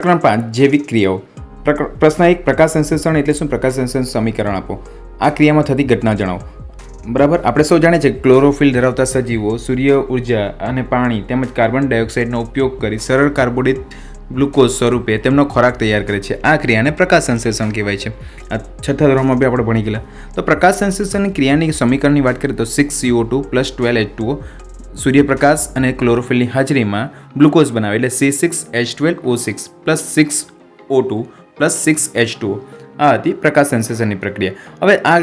પ્રકરણ 5 જૈવિક ક્રિયાઓ. પ્રશ્ન 1 પ્રકાશ સંશ્લેષણ એટલે શું? પ્રકાશ સંશ્લેષણ સમીકરણ આપો. આ ક્રિયામાં થતી ઘટના જણાવો. બરાબર, આપણે સૌ જાણીએ છીએ ક્લોરોફિલ ધરાવતા સજીવો સૂર્ય ઉર્જા અને પાણી તેમજ કાર્બન ડાયોક્સાઇડનો ઉપયોગ કરી સરળ કાર્બોડિત ગ્લુકોઝ સ્વરૂપે તેમનો ખોરાક તૈયાર કરે છે. આ ક્રિયાને પ્રકાશ સંશ્લેષણ કહેવાય છે. આ છઠ્ઠા ધોરણમાં બી આપણે ભણી ગયેલા. તો પ્રકાશ સંશ્લેષણની ક્રિયાની સમીકરણની વાત કરીએ તો 6CO2 + 12H2O સૂર્યપ્રકાશ અને ક્લોરોફિલની હાજરીમાં ગ્લુકોઝ બનાવે એટલે C6H12O6 + 6O2 + 6H2O. આ હતી પ્રકાશ સંશ્લેષણની પ્રક્રિયા. હવે આ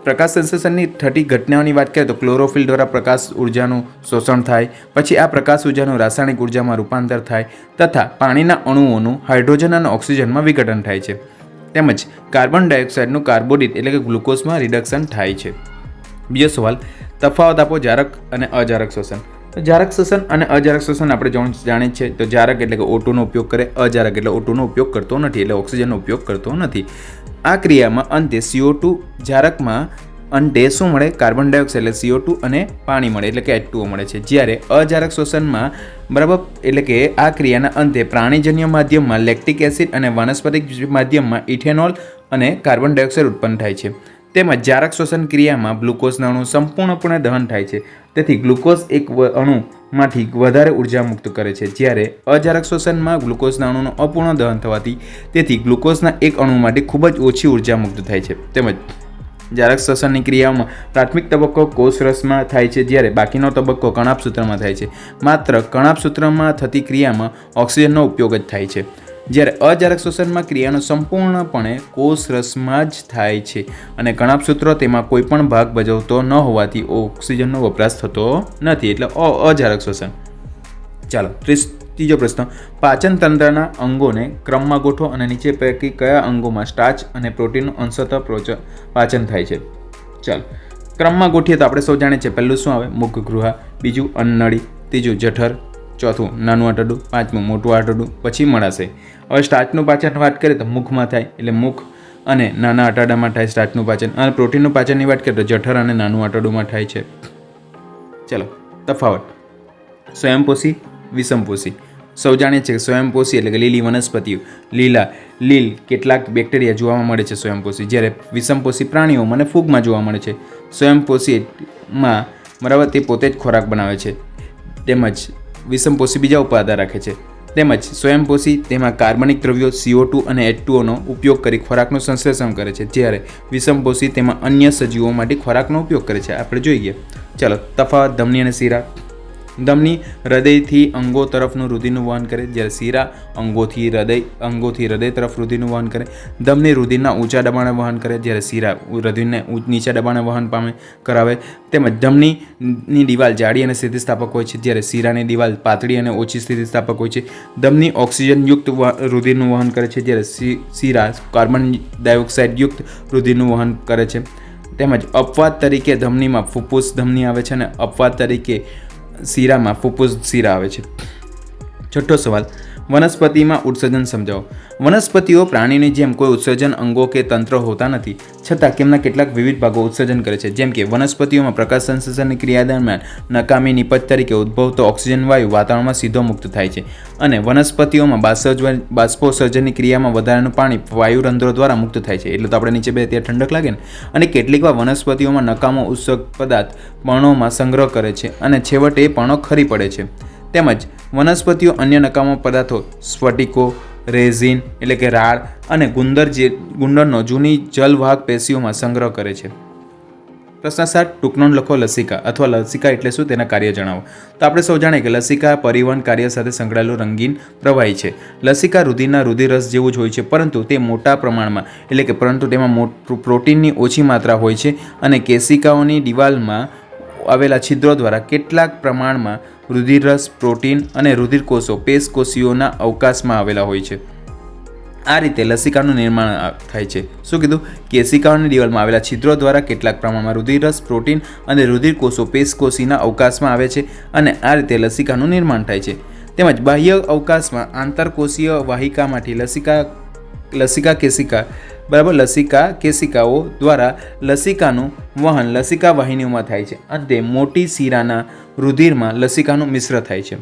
પ્રકાશ સંશ્લેષણની થતી ઘટનાઓની વાત કરીએ તો ક્લોરોફિલ દ્વારા પ્રકાશ ઉર્જાનું શોષણ થાય, પછી આ પ્રકાશ ઉર્જાનું રાસાયણિક ઉર્જામાં રૂપાંતર થાય તથા પાણીના અણુઓનું હાઇડ્રોજન અને ઓક્સિજનમાં વિઘટન થાય છે. તેમજ કાર્બન ડાયોક્સાઇડનું કાર્બોડિત એટલે કે ગ્લુકોઝમાં રિડક્શન થાય છે. બીજો સવાલ, તફાવત આપો જારક અને અજારક શ્વસન. તો જારક શ્વસન અને અજારક શ્વસન આપણે જાણીએ છીએ. તો જારક એટલે કે O2 નો ઉપયોગ કરે, અજારક એટલે O2 નો ઉપયોગ કરતો નથી, એટલે ઓક્સિજનનો ઉપયોગ કરતો નથી. આ ક્રિયામાં અંતે CO2 જારકમાં અંતે શું મળે? કાર્બન ડાયોક્સાઇડ એટલે CO2 અને પાણી મળે એટલે કે H2O મળે છે. જ્યારે અજારક શ્વસનમાં બરાબર એટલે કે આ ક્રિયાના અંતે પ્રાણીજન્ય માધ્યમમાં લેક્ટિક એસિડ અને વનસ્પતિક માધ્યમમાં ઇથેનોલ અને કાર્બન ડાયોક્સાઇડ ઉત્પન્ન થાય છે. તેમજ જારક શ્વસન ક્રિયામાં ગ્લુકોઝના અણુ સંપૂર્ણપણે દહન થાય છે. તેથી ગ્લુકોઝ એક અણુમાંથી વધારે ઉર્જા મુક્ત કરે છે, જ્યારે અજારક શ્વસનમાં ગ્લુકોઝના અણુનું અપૂર્ણ દહન થવાથી તેથી ગ્લુકોઝના એક અણુમાંથી ખૂબ જ ઓછી ઉર્જા મુક્ત થાય છે. તેમજ જારક શ્વસનની ક્રિયાઓમાં પ્રાથમિક તબક્કો કોષરસમાં થાય છે, જ્યારે બાકીનો તબક્કો કણાભસૂત્રમાં થાય છે. માત્ર કણાભસૂત્રમાં થતી ક્રિયામાં ઓક્સિજનનો ઉપયોગ જ થાય છે, જ્યારે અજારક શ્વસનમાં ક્રિયાનો સંપૂર્ણપણે કોષરસમાં જ થાય છે અને કણાભસૂત્ર તેમાં કોઈ પણ ભાગ ભજવતો ન હોવાથી ઓક્સિજનનો વપરાશ થતો નથી, એટલે અજારક શ્વસન. ચાલો ત્રીજો પ્રશ્ન, પાચન તંત્રના અંગોને ક્રમમાં ગોઠવો અને નીચે પૈકી કયા અંગોમાં સ્ટાર્ચ અને પ્રોટીનનું અંશતઃ પાચન થાય છે? ચાલો ક્રમમાં ગોઠવીએ તો આપણે સૌ જાણીએ છીએ પહેલું શું આવે? મુખગૃહા, બીજું અન્નનળી, ત્રીજું જઠર, ચોથું નાનું આંતરડું, પાંચમું મોટું આંતરડું, પછી મળાશય. હવે સ્ટાર્ચનું પાચન વાત કરીએ તો મુખમાં થાય એટલે મુખ અને નાના આંતરડામાં થાય સ્ટાર્ચનું પાચન. અને પ્રોટીનનું પાચનની વાત કરીએ તો જઠર અને નાનું આંતરડુંમાં થાય છે. ચલો તફાવત, સ્વયંપોષી, વિષમપોષી. સૌ જાણીએ છીએ કે સ્વયંપોષી એટલે કે લીલી વનસ્પતિઓ, લીલ કેટલાક બેક્ટેરિયા જોવામાં મળે છે સ્વયંપોષી, જ્યારે વિષમપોષી પ્રાણીઓમાં અને ફૂગમાં જોવા મળે છે. સ્વયંપોષીમાં બરાબર તે પોતે જ ખોરાક બનાવે છે, તેમજ વિષમપોષી બીજા ઉપર આધાર રાખે છે. તેમજ સ્વયંપોષી તેમાં કાર્બનિક દ્રવ્યો CO2 અને H2Oનો ઉપયોગ કરી ખોરાકનું સંશ્લેષણ કરે છે, જ્યારે વિષમપોષી તેમાં અન્ય સજીવો માટે ખોરાકનો ઉપયોગ કરે છે. આપણે જોઈ ગયા. ચાલો તફાવત, ધમની અને શિરા. ધમની હૃદયથી અંગો તરફનું રુધિરનું વહન કરે, જ્યારે શિરા અંગોથી હૃદય તરફ રુધિરનું વહન કરે. ધમની રુધિરના ઊંચા દબાણે વહન કરે, જ્યારે શિરા રુધિરને નીચા દબાણે વહન કરાવે. તેમજ ધમનીની દિવાલ જાડી અને સ્થિતિસ્થાપક હોય છે, જ્યારે શિરાની દિવાલ પાતળી અને ઓછી સ્થિતિસ્થાપક હોય છે. ધમની ઓક્સિજનયુક્ત રુધિરનું વહન કરે છે, જ્યારે શિરા કાર્બન ડાયોક્સાઇડયુક્ત રુધિરનું વહન કરે છે. તેમજ અપવાદ તરીકે ધમનીમાં ફુફ્ફુસ ધમની આવે છે અને અપવાદ તરીકે શિરામાં ફુફ્ફુસ શિરા આવે છે. છઠ્ઠો સવાલ, વનસ્પતિમાં ઉત્સર્જન સમજાવો. વનસ્પતિઓ પ્રાણીની જેમ કોઈ ઉત્સર્જન અંગો કે તંત્ર હોતા નથી, છતાં તેમના કેટલાક વિવિધ ભાગો ઉત્સર્જન કરે છે. જેમ કે વનસ્પતિઓમાં પ્રકાશ સંશ્લેષણની ક્રિયા દરમિયાન નકામી નિપજ તરીકે ઉદ્ભવતો ઓક્સિજન વાયુ વાતાવરણમાં સીધો મુક્ત થાય છે, અને વનસ્પતિઓમાં બાષ્પોત્સર્જનની ક્રિયામાં વધારાનું પાણી વાયુરંધ્રો દ્વારા મુક્ત થાય છે. એટલે તો આપણે નીચે બે ત્યાં ઠંડક લાગે ને. અને કેટલીકવાર વનસ્પતિઓમાં નકામો ઉત્સર્ગ પદાર્થ પર્ણોમાં સંગ્રહ કરે છે અને છેવટે પર્ણો ખરી પડે છે. તેમજ વનસ્પતિઓ અન્ય નકામા પદાર્થો સ્ફટિકો, રેઝિન એટલે કે રાળ અને ગુંદરનો જૂની જલવાહક પેશીઓમાં સંગ્રહ કરે છે. પ્રશ્ન 7, ટૂંકનોંધ લખો. લસિકા અથવા લસિકા એટલે શું? તેના કાર્ય જણાવો. તો આપણે સૌ જાણીએ કે લસિકા પરિવહન કાર્ય સાથે સંકળાયેલું રંગીન પ્રવાહી છે. લસિકા રુધિરના રુધિરરસ જેવું જ હોય છે, પરંતુ તે મોટા પ્રમાણમાં એટલે કે તેમાં પ્રોટીનની ઓછી માત્રા હોય છે અને કેશિકાઓની દિવાલમાં આવેલા છિદ્રો દ્વારા કેટલાક પ્રમાણમાં રુધિરરસ, પ્રોટીન અને રુધિરકોષો પેશકોશીઓના અવકાશમાં આવેલા હોય છે. આ રીતે લસિકાનું નિર્માણ થાય છે. શું કીધું? કેશિકાઓની દિવાલમાં આવેલા છિદ્રો દ્વારા કેટલાક પ્રમાણમાં રુધિરરસ, પ્રોટીન અને રુધિરકોષો પેશકોશીના અવકાશમાં આવે છે અને આ રીતે લસિકાનું નિર્માણ થાય છે. તેમજ બાહ્ય અવકાશમાં આંતરકોષીય વાહિકામાંથી લસિકા કેશિકાઓ દ્વારા લસિકાનું વહન લસિકા વાહિનીઓમાં થાય છે. અંતે મોટી શિરાના રુધિરમાં લસિકાનું મિશ્ર થાય છે.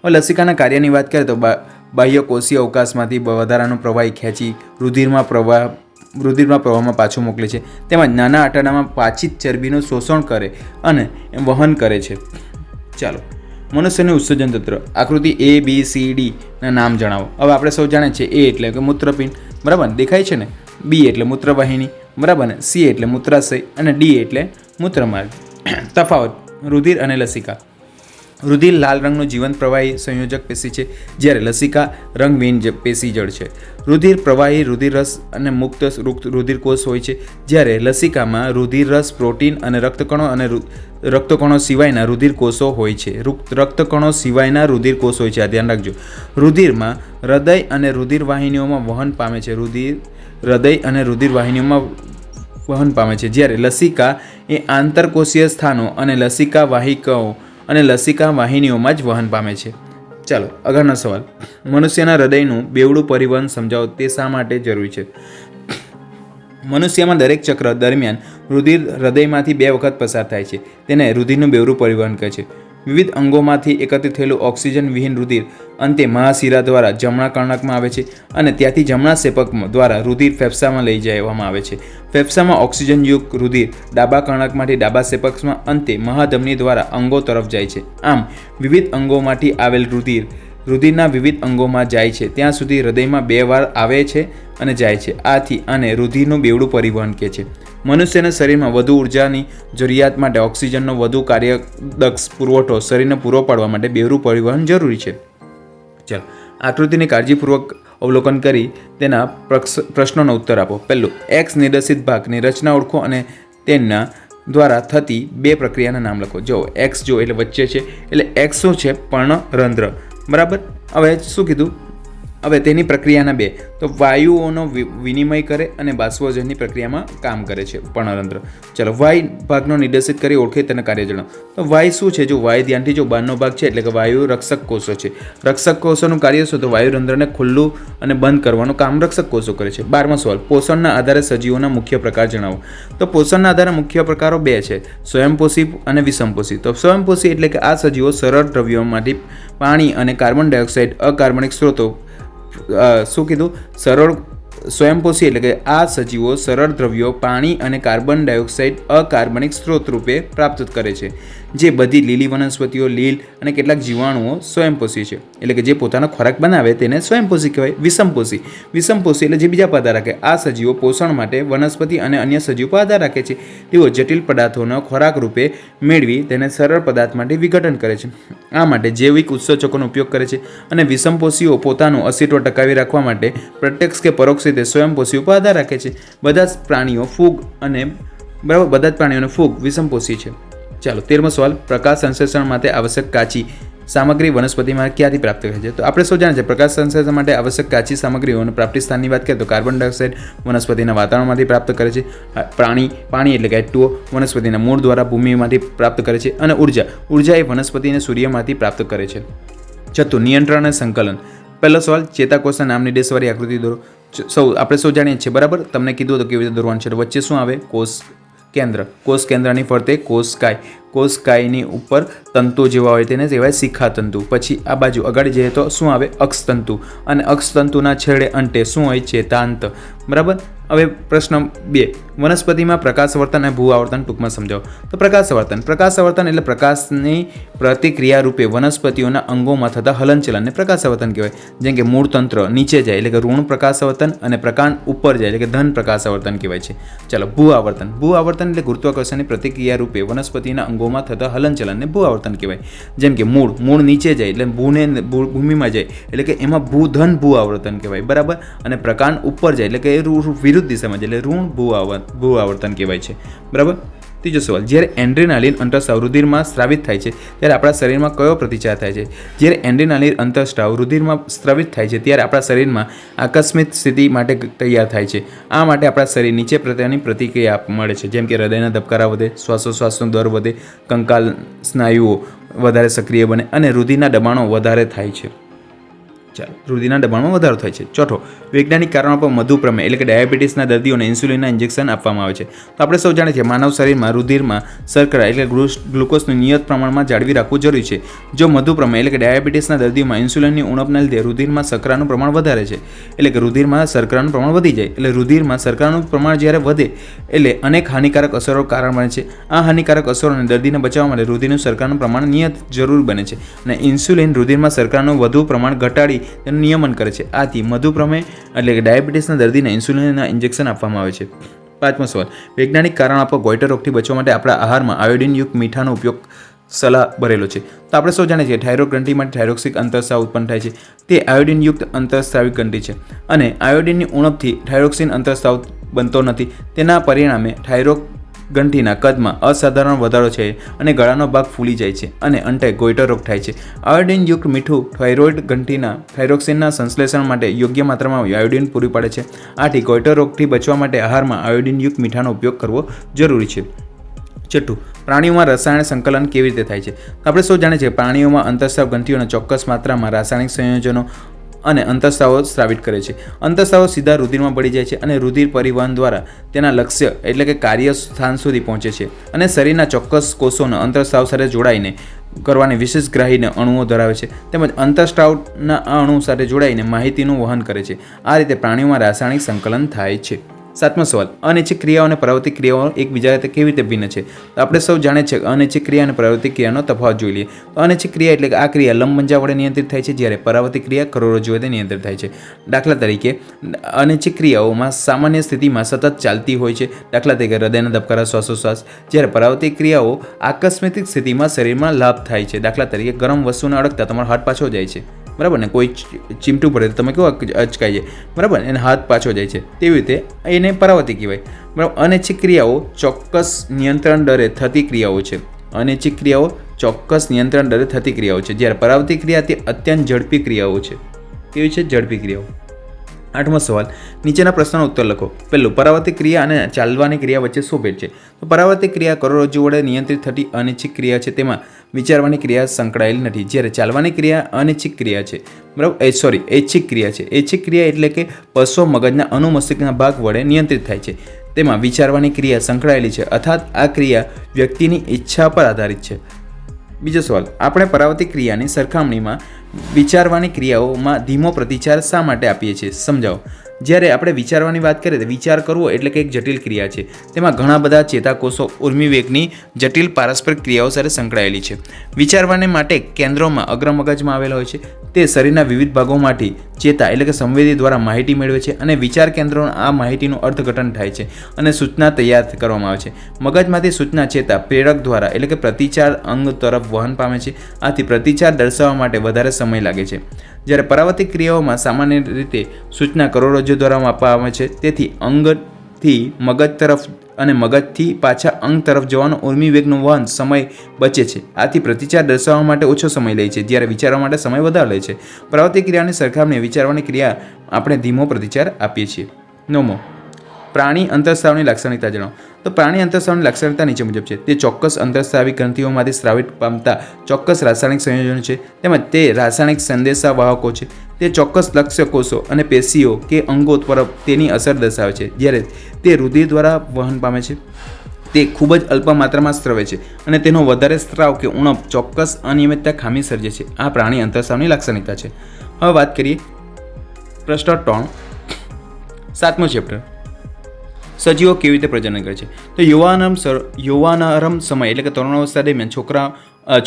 હવે લસિકાના કાર્યની વાત કરીએ તો બાહ્ય કોષીય અવકાશમાંથી વધારાનો પ્રવાહી ખેંચી રુધિરમાં પ્રવાહમાં પાછું મોકલે છે. તેમજ નાના આંતરડામાં પાચિત ચરબીનું શોષણ કરે અને વહન કરે છે. ચાલો, મનુષ્યનું ઉત્સર્જન તંત્ર. આકૃતિ ABCD ના નામ જણાવો. હવે આપણે સૌ જાણીએ છીએ A એટલે કે મૂત્રપિંડ, બરાબર, દેખાય છે ને. B એટલે મૂત્રવાહિની, બરાબર ને. C એટલે મૂત્રાશય અને D એટલે મૂત્રમાર્ગ. તફાવત: રુધિર અને લસિકા. રુધિર લાલ રંગનું જીવંત પ્રવાહી સંયોજક પેશી છે, જ્યારે લસિકા રંગવિહીન પેશી જળ છે. રુધિર પ્રવાહી રુધિરરસ અને મુક્ત રુધિરકોષ હોય છે, જ્યારે લસિકામાં રુધિરરસ, પ્રોટીન અને રક્તકણો સિવાયના રુધિરકોષો હોય છે. રક્તકણો સિવાયના રુધિરકોષ હોય છે, આ ધ્યાન રાખજો. રુધિરમાં હૃદય અને રુધિરવાહિનીઓમાં વહન પામે છે. વહન પામે છે, જ્યારે લસિકા એ આંતરકોષીય સ્થાનો અને લસિકા વાહિકાઓ અને લસિકા વાહિનીઓમાં જ વહન પામે છે. ચાલો, આગળનો સવાલ. મનુષ્યના હૃદયનું બેવડું પરિવહન સમજાવો. તે શા માટે જરૂરી છે? મનુષ્યમાં દરેક ચક્ર દરમિયાન રુધિર હૃદયમાંથી 2 વખત પસાર થાય છે. તેને રુધિરનું બેવડું પરિવહન કહે છે. વિવિધ અંગોમાંથી એકત્રિત થયેલું ઓક્સિજન વિહીન રુધિર અંતે મહાશિરા દ્વારા જમણા કર્ણકમાં આવે છે અને ત્યાંથી જમણા સેપક દ્વારા રુધિર ફેફસામાં લઈ જવામાં આવે છે. ફેફસામાં ઓક્સિજનયુક્ત રુધિર ડાબા કર્ણકમાંથી ડાબા સેપકમાં અંતે મહાધમની દ્વારા અંગો તરફ જાય છે. આમ વિવિધ અંગોમાંથી આવેલ રુધિરના વિવિધ અંગોમાં જાય છે ત્યાં સુધી હૃદયમાં 2 વાર આવે છે અને જાય છે. આથી આને રુધિરનું બેવડું પરિવહન કહે છે. મનુષ્યના શરીરમાં વધુ ઉર્જાની જરૂરિયાત માટે ઓક્સિજનનો વધુ કાર્યદક્ષ પુરવઠો શરીરને પૂરો પાડવા માટે બેવડું પરિવહન જરૂરી છે. ચાલો, આકૃતિને કાળજીપૂર્વક અવલોકન કરી તેના પ્રશ્નોનો ઉત્તર આપો. પહેલું, X નિર્દેશિત ભાગની રચના ઓળખો અને તેના દ્વારા થતી 2 પ્રક્રિયાના નામ લખો. જો X જો એટલે વચ્ચે છે, એટલે X શું છે? પર્ણરંધ્ર, બરાબર. હવે શું કીધું? હવે તેની પ્રક્રિયાના 2 તો વાયુઓનો વિનિમય કરે અને બાષ્પોજનની પ્રક્રિયામાં કામ કરે છે પર્ણરંધ્ર. ચાલો, વાય ભાગનો નિર્દેશિત કરી ઓળખે તેના કાર્ય જણાવો. તો વાય શું છે? જો વાય ધ્યાનથી જો બહારનો ભાગ છે એટલે કે વાયુ રક્ષક કોષો છે. રક્ષક કોષોનું કાર્ય શું? તો વાયુરંધ્રને ખુલ્લું અને બંધ કરવાનું કામ રક્ષક કોષો કરે છે. 12મો સવાલ. પોષણના આધારે સજીવોના મુખ્ય પ્રકાર જણાવો. તો પોષણના આધારે મુખ્ય પ્રકારો 2 છે, સ્વયંપોષી અને વિષમપોષી. તો સ્વયંપોષી એટલે કે આ સજીવો સરળ દ્રવ્યોમાંથી પાણી અને કાર્બન ડાયોક્સાઇડ અકાર્બનિક સ્ત્રોતો શું કીધું? સ્વયંપોષી એટલે કે આ સજીવો સરળ દ્રવ્યો પાણી અને કાર્બન ડાયોક્સાઇડ અકાર્બનિક સ્ત્રોત રૂપે પ્રાપ્ત કરે છે. જે બધી લીલી વનસ્પતિઓ, લીલ અને કેટલાક જીવાણુઓ સ્વયંપોષી છે, એટલે કે જે પોતાનો ખોરાક બનાવે તેને સ્વયંપોષી કહેવાય. વિષમપોષી એટલે જે બીજા પર આધાર રાખે. આ સજીવો પોષણ માટે વનસ્પતિ અને અન્ય સજીવો પર આધાર રાખે છે. તેઓ જટિલ પદાર્થોનો ખોરાક રૂપે મેળવી તેને સરળ પદાર્થ માટે વિઘટન કરે છે. આ માટે જૈવિક ઉત્સેચકોનો ઉપયોગ કરે છે અને વિષમપોષીઓ પોતાનું અસ્તિત્વ ટકાવી રાખવા માટે પ્રત્યક્ષ કે પરોક્ષ રીતે સ્વયંપોષીઓ પર આધાર રાખે છે. બધા જ પ્રાણીઓને ફૂગ વિષમપોષી છે. ચાલો, 13મો સવાલ. પ્રકાશ સંશ્લેષણ માટે આવશ્યક કાચી સામગ્રી વનસ્પતિમાં ક્યાંથી પ્રાપ્ત થાય છે? તો આપણે સૌ જાણીએ છીએ પ્રકાશ સંશ્લેષણ માટે આવશ્યક કાચી સામગ્રીઓના પ્રાપ્તિ સ્થાનની વાત કરીએ તો કાર્બન ડાયોક્સાઇડ વનસ્પતિના વાતાવરણમાંથી પ્રાપ્ત કરે છે. પાણી એટલે કે H2O વનસ્પતિના મૂળ દ્વારા ભૂમિમાંથી પ્રાપ્ત કરે છે. અને ઉર્જા એ વનસ્પતિને સૂર્યમાંથી પ્રાપ્ત કરે છે. છઠ્ઠું, નિયંત્રણ અને સંકલન. પહેલો સવાલ. ચેતાકોષના નામ નિર્દેશવાળી આકૃતિ દોરો. આપણે સૌ જાણીએ છીએ, બરાબર. તમને કીધું હતું કેવી રીતે દોરવાનું છે. વચ્ચે શું આવે? કોષ કેન્દ્રની ફરતે કોષકાયની ઉપર તંતુ જેવા હોય તેને કહેવાય શિખાતંતુ. પછી આ બાજુ આગળ જઈએ તો શું આવે? અક્ષતંતુ. અને અક્ષતંતુના છેડે અંતે શું હોય? ચેતાંત, બરાબર. હવે પ્રશ્ન 2, વનસ્પતિમાં પ્રકાશવર્તન અને ભૂઆવર્તન ટૂંકમાં સમજાવો. તો પ્રકાશવર્તન એટલે પ્રકાશની પ્રતિક્રિયા રૂપે વનસ્પતિઓના અંગોમાં થતા હલનચલનને પ્રકાશવર્તન કહેવાય. જેમ કે મૂળ તંત્ર નીચે જાય એટલે કે ઋણ પ્રકાશવર્તન અને પ્રકાંડ ઉપર જાય એટલે કે ધન પ્રકાશવર્તન કહેવાય છે. ચાલો, ભૂઆવર્તન એટલે ગુરુત્વાકર્ષણની પ્રતિક્રિયા રૂપે વનસ્પતિના અંગોમાં થતા હલનચલનને ભૂઆવર્તન કહેવાય. જેમ કે મૂળ નીચે જાય એટલે ભૂમિમાં જાય એટલે કે એમાં ધન ભૂઆવર્તન કહેવાય, બરાબર. અને પ્રકાંડ ઉપર જાય એટલે કે વિરુદ્ધ દિશામાં જાય એટલે ઋણ ભૂઆવર્તન કહેવાય છે, બરાબર. ત્રીજો સવાલ. જ્યારે એડ્રેનાલિન અંતઃસ્રાવ રુધિરમાં સ્રાવિત થાય છે ત્યારે આપણા શરીરમાં કયો પ્રતિચાર થાય છે? જ્યારે એડ્રેનાલિન અંતઃસ્રાવ રુધિરમાં સ્રાવિત થાય છે ત્યારે આપણા શરીરમાં આકસ્મિક સ્થિતિ માટે તૈયાર થાય છે. આ માટે આપણા શરીર નીચે પ્રકારની પ્રતિક્રિયા મળે છે. જેમ કે હૃદયના ધબકારા વધે, શ્વાસોશ્વાસનો દર વધે, કંકાલ સ્નાયુઓ વધારે સક્રિય બને અને રુધિરના દબાણો વધારે થાય છે. ચાલો, રુધિરના દબાણમાં વધારો થાય છે. ચોથો, વૈજ્ઞાનિક કારણો પર મધુપ્રમેહ એટલે કે ડાયાબિટીસના દર્દીઓને ઇન્સ્યુલિનના ઇન્જેક્શન આપવામાં આવે છે. તો આપણે સૌ જાણીએ છીએ માનવ શરીરમાં રુધિરમાં શર્કરા એટલે ગ્લુકોઝનું નિયત પ્રમાણમાં જાળવી રાખવું જરૂરી છે. જો મધુપ્રમેહ એટલે કે ડાયાબિટીસના દર્દીઓમાં ઇન્સ્યુલિનની ઉણપના લીધે રુધિરમાં શર્કરાનું પ્રમાણ વધારે છે, એટલે કે રુધિરમાં શર્કરાનું પ્રમાણ વધી જાય, એટલે રુધિરમાં શર્કરાનું પ્રમાણ જ્યારે વધે એટલે અનેક હાનિકારક અસરો કારણ બને છે. આ હાનિકારક અસરોને દર્દીને બચાવવા માટે રુધિરનું શર્કરાનું પ્રમાણ નિયત જરૂર બને છે અને ઇન્સ્યુલિન રુધિરમાં શર્કરાનું વધુ પ્રમાણ ઘટાડી તેનું નિયમન કરે છે. આથી મધુપ્રમેહ એટલે કે ડાયાબિટીસના દર્દીને ઇન્સ્યુલિનના ઇન્જેક્શન આપવામાં આવે છે. 5મો સવાલ, વૈજ્ઞાનિક કારણ આપો ગોઈટર રોગથી બચવા માટે આપણા આહારમાં આયોડિનયુક્ત મીઠાનો ઉપયોગ સલાહ ભરેલો છે. તો આપણે સૌ જાણીએ છીએ થાઇરોઇડ ગ્રંથિ માટે થાઇરોક્સિક અંતઃસ્રાવ ઉત્પન્ન થાય છે. તે આયોડિનયુક્ત અંતઃસ્રાવી ગ્રંથિ છે અને આયોડિનની ઉણપથી થાઇરોક્સિન અંતઃસ્રાવ બનતો નથી. તેના પરિણામે થાઇરોઇડ ગ્રંથિના કદમાં અસાધારણ વધારો છે અને ગળાનો ભાગ ફૂલી જાય છે અને અંતે ગોઈટર રોગ થાય છે. આયોડિનયુક્ત મીઠું થાઇરોઇડ ગ્રંથિના થાઇરોક્સિનના સંશ્લેષણ માટે યોગ્ય માત્રામાં આયોડિન પૂરી પાડે છે. આથી ગોઈટર રોગથી બચવા માટે આહારમાં આયોડિનયુક્ત મીઠાનો ઉપયોગ કરવો જરૂરી છે. છઠ્ઠું, પ્રાણીઓમાં રસાયણ સંકલન કેવી રીતે થાય છે? આપણે સૌ જાણીએ છીએ પ્રાણીઓમાં અંતઃસ્રાવ ગ્રંથિઓના ચોક્કસ માત્રામાં રાસાયણિક સંયોજનો અને અંતઃસ્રાવો સ્રાવિત કરે છે. અંતઃસ્રાવો સીધા રુધિરમાં પડી જાય છે અને રુધિર પરિવહન દ્વારા તેના લક્ષ્ય એટલે કે કાર્ય સ્થાન સુધી પહોંચે છે અને શરીરના ચોક્કસ કોષોને અંતઃસ્રાવ સાથે જોડાઈને કરવાની વિશેષ ગ્રાહીને અણુઓ ધરાવે છે તેમજ અંતઃસ્રાવના આ અણુ સાથે જોડાઈને માહિતીનું વહન કરે છે. આ રીતે પ્રાણીઓમાં રાસાયણિક સંકલન થાય છે. 7મો સવાલ, અનૈચ્છિક ક્રિયાઓ અને પ્રવૃત્તિ ક્રિયાઓ એકબીજા સાથે કેવી રીતે ભિન્ન છે? તો આપણે સૌ જાણીએ છીએ અનૈચ્છિક ક્રિયા અને પ્રવૃત્તિ ક્રિયાનો તફાવત જોઈ લઈએ. તો અનૈચ્છિક ક્રિયા એટલે કે આ ક્રિયા લંબમજ્જા વડે નિયંત્રિત થાય છે, જ્યારે પરાવર્તી ક્રિયા કરોડરજ્જુ વડે નિયંત્રિત થાય છે. દાખલા તરીકે અનૈચ્છિક ક્રિયાઓમાં સામાન્ય સ્થિતિમાં સતત ચાલતી હોય છે, દાખલા તરીકે હૃદયના ધબકારા, શ્વાસોશ્વાસ, જ્યારે પરાવર્તી ક્રિયાઓ આકસ્મિક સ્થિતિમાં શરીરમાં લાભ થાય છે. દાખલા તરીકે ગરમ વસ્તુને અડકતા તમારો હાથ પાછો જાય છે, બરાબર ને, કોઈ ચીમટું પડે તો તમે કેવો અચકાઈ જાય, બરાબર, એને હાથ પાછો જાય છે, તેવી રીતે એને પરાવર્તી કહેવાય. બરાબર. અનૈચ્છિક ક્રિયાઓ ચોક્કસ નિયંત્રણ દરે થતી ક્રિયાઓ છે. અનૈચ્છિક ક્રિયાઓ ચોક્કસ નિયંત્રણ દરે થતી ક્રિયાઓ છે, જ્યારે પરાવર્તી ક્રિયા તે અત્યંત ઝડપી ક્રિયાઓ છે. કેવી છે? ઝડપી ક્રિયાઓ. 8મો સવાલ, નીચેના પ્રશ્નનો ઉત્તર લખો. પહેલું, પરાવર્તી ક્રિયા અને ચાલવાની ક્રિયા વચ્ચે શું ભેદ છે? તો પરાવર્તી ક્રિયા કરોડરજ્જુ વડે નિયંત્રિત થતી અનૈચ્છિક ક્રિયા છે, તેમાં વિચારવાની ક્રિયા સંકળાયેલી નથી, જ્યારે ચાલવાની ક્રિયા અનૈચ્છિક ક્રિયા છે, બરાબર, ઐચ્છિક ક્રિયા છે. ઐચ્છિક ક્રિયા એટલે કે પશ્વ મગજના અનુમસ્તિષ્કના ભાગ વડે નિયંત્રિત થાય છે, તેમાં વિચારવાની ક્રિયા સંકળાયેલી છે, અર્થાત આ ક્રિયા વ્યક્તિની ઈચ્છા પર આધારિત છે. બીજો સવાલ, આપણે પરાવર્તી ક્રિયાની સરખામણીમાં વિચારવાની ક્રિયાઓમાં ધીમો પ્રતિચાર શા માટે આપીએ છીએ? સમજાવો. જ્યારે આપણે વિચારવાની વાત કરીએ તો વિચાર કરવો એટલે કે એક જટિલ ક્રિયા છે. તેમાં ઘણા બધા ચેતાકોષો ઉર્મિવેગની જટિલ પારસ્પરિક ક્રિયાઓ સાથે સંકળાયેલી છે. વિચારવાને માટે કેન્દ્રોમાં અગ્રમગજમાં આવેલા હોય છે. તે શરીરના વિવિધ ભાગોમાંથી ચેતા એટલે કે સંવેદી દ્વારા માહિતી મેળવે છે અને વિચાર કેન્દ્રોના આ માહિતીનું અર્થઘટન થાય છે અને સૂચના તૈયાર કરવામાં આવે છે. મગજમાંથી સૂચના ચેતા પ્રેરક દ્વારા એટલે કે પ્રતિચાર અંગ તરફ વહન પામે છે. આથી પ્રતિચાર દર્શાવવા માટે વધારે સમય લાગે છે. જ્યારે પરાવર્તિક ક્રિયાઓમાં સામાન્ય રીતે સૂચના કરોડરજ્જુ દ્વારા આપવામાં આવે છે, તેથી અંગથી મગજ તરફ અને મગજથી પાછા અંગ તરફ જવાનો ઉર્મિવેગનું વહન સમય બચે છે. આથી પ્રતિચાર દર્શાવવા માટે ઓછો સમય લે છે, જ્યારે વિચારવા માટે સમય વધારે લે છે. પરાવર્તિક ક્રિયાની સરખામણીએ વિચારવાની ક્રિયા આપણે ધીમો પ્રતિચાર આપીએ છીએ. 9મો, પ્રાણી અંતઃસ્રાવની લાક્ષણિકતા જણાવો. તો પ્રાણી અંતઃસ્રાવની લાક્ષણિકતા નીચે મુજબ છે. તે ચોક્કસ અંતઃસ્રાવી ગ્રંથિઓમાંથી સ્રાવિત પામતા ચોક્કસ રાસાયણિક સંયોજનો છે, તેમજ તે રાસાયણિક સંદેશાવાહકો છે. તે ચોક્કસ લક્ષ્ય કોષો અને પેશીઓ કે અંગો પર તેની અસર દર્શાવે છે, જ્યારે તે રુધિર દ્વારા વહન પામે છે. તે ખૂબ જ અલ્પ માત્રામાં સ્રવે છે અને તેનો વધારે સ્ત્રાવ કે ઉણપ ચોક્કસ અનિયમિતતા ખામી સર્જે છે. આ પ્રાણી અંતઃસ્રાવની લાક્ષણિકતા છે. હવે વાત કરીએ પ્રશ્ન 3, 7મો ચેપ્ટર, સજીવો કેવી રીતે પ્રજનન કરે છે. તો યુવાનારંભ સમય એટલે કે તરુણાવસ્થા દરમિયાન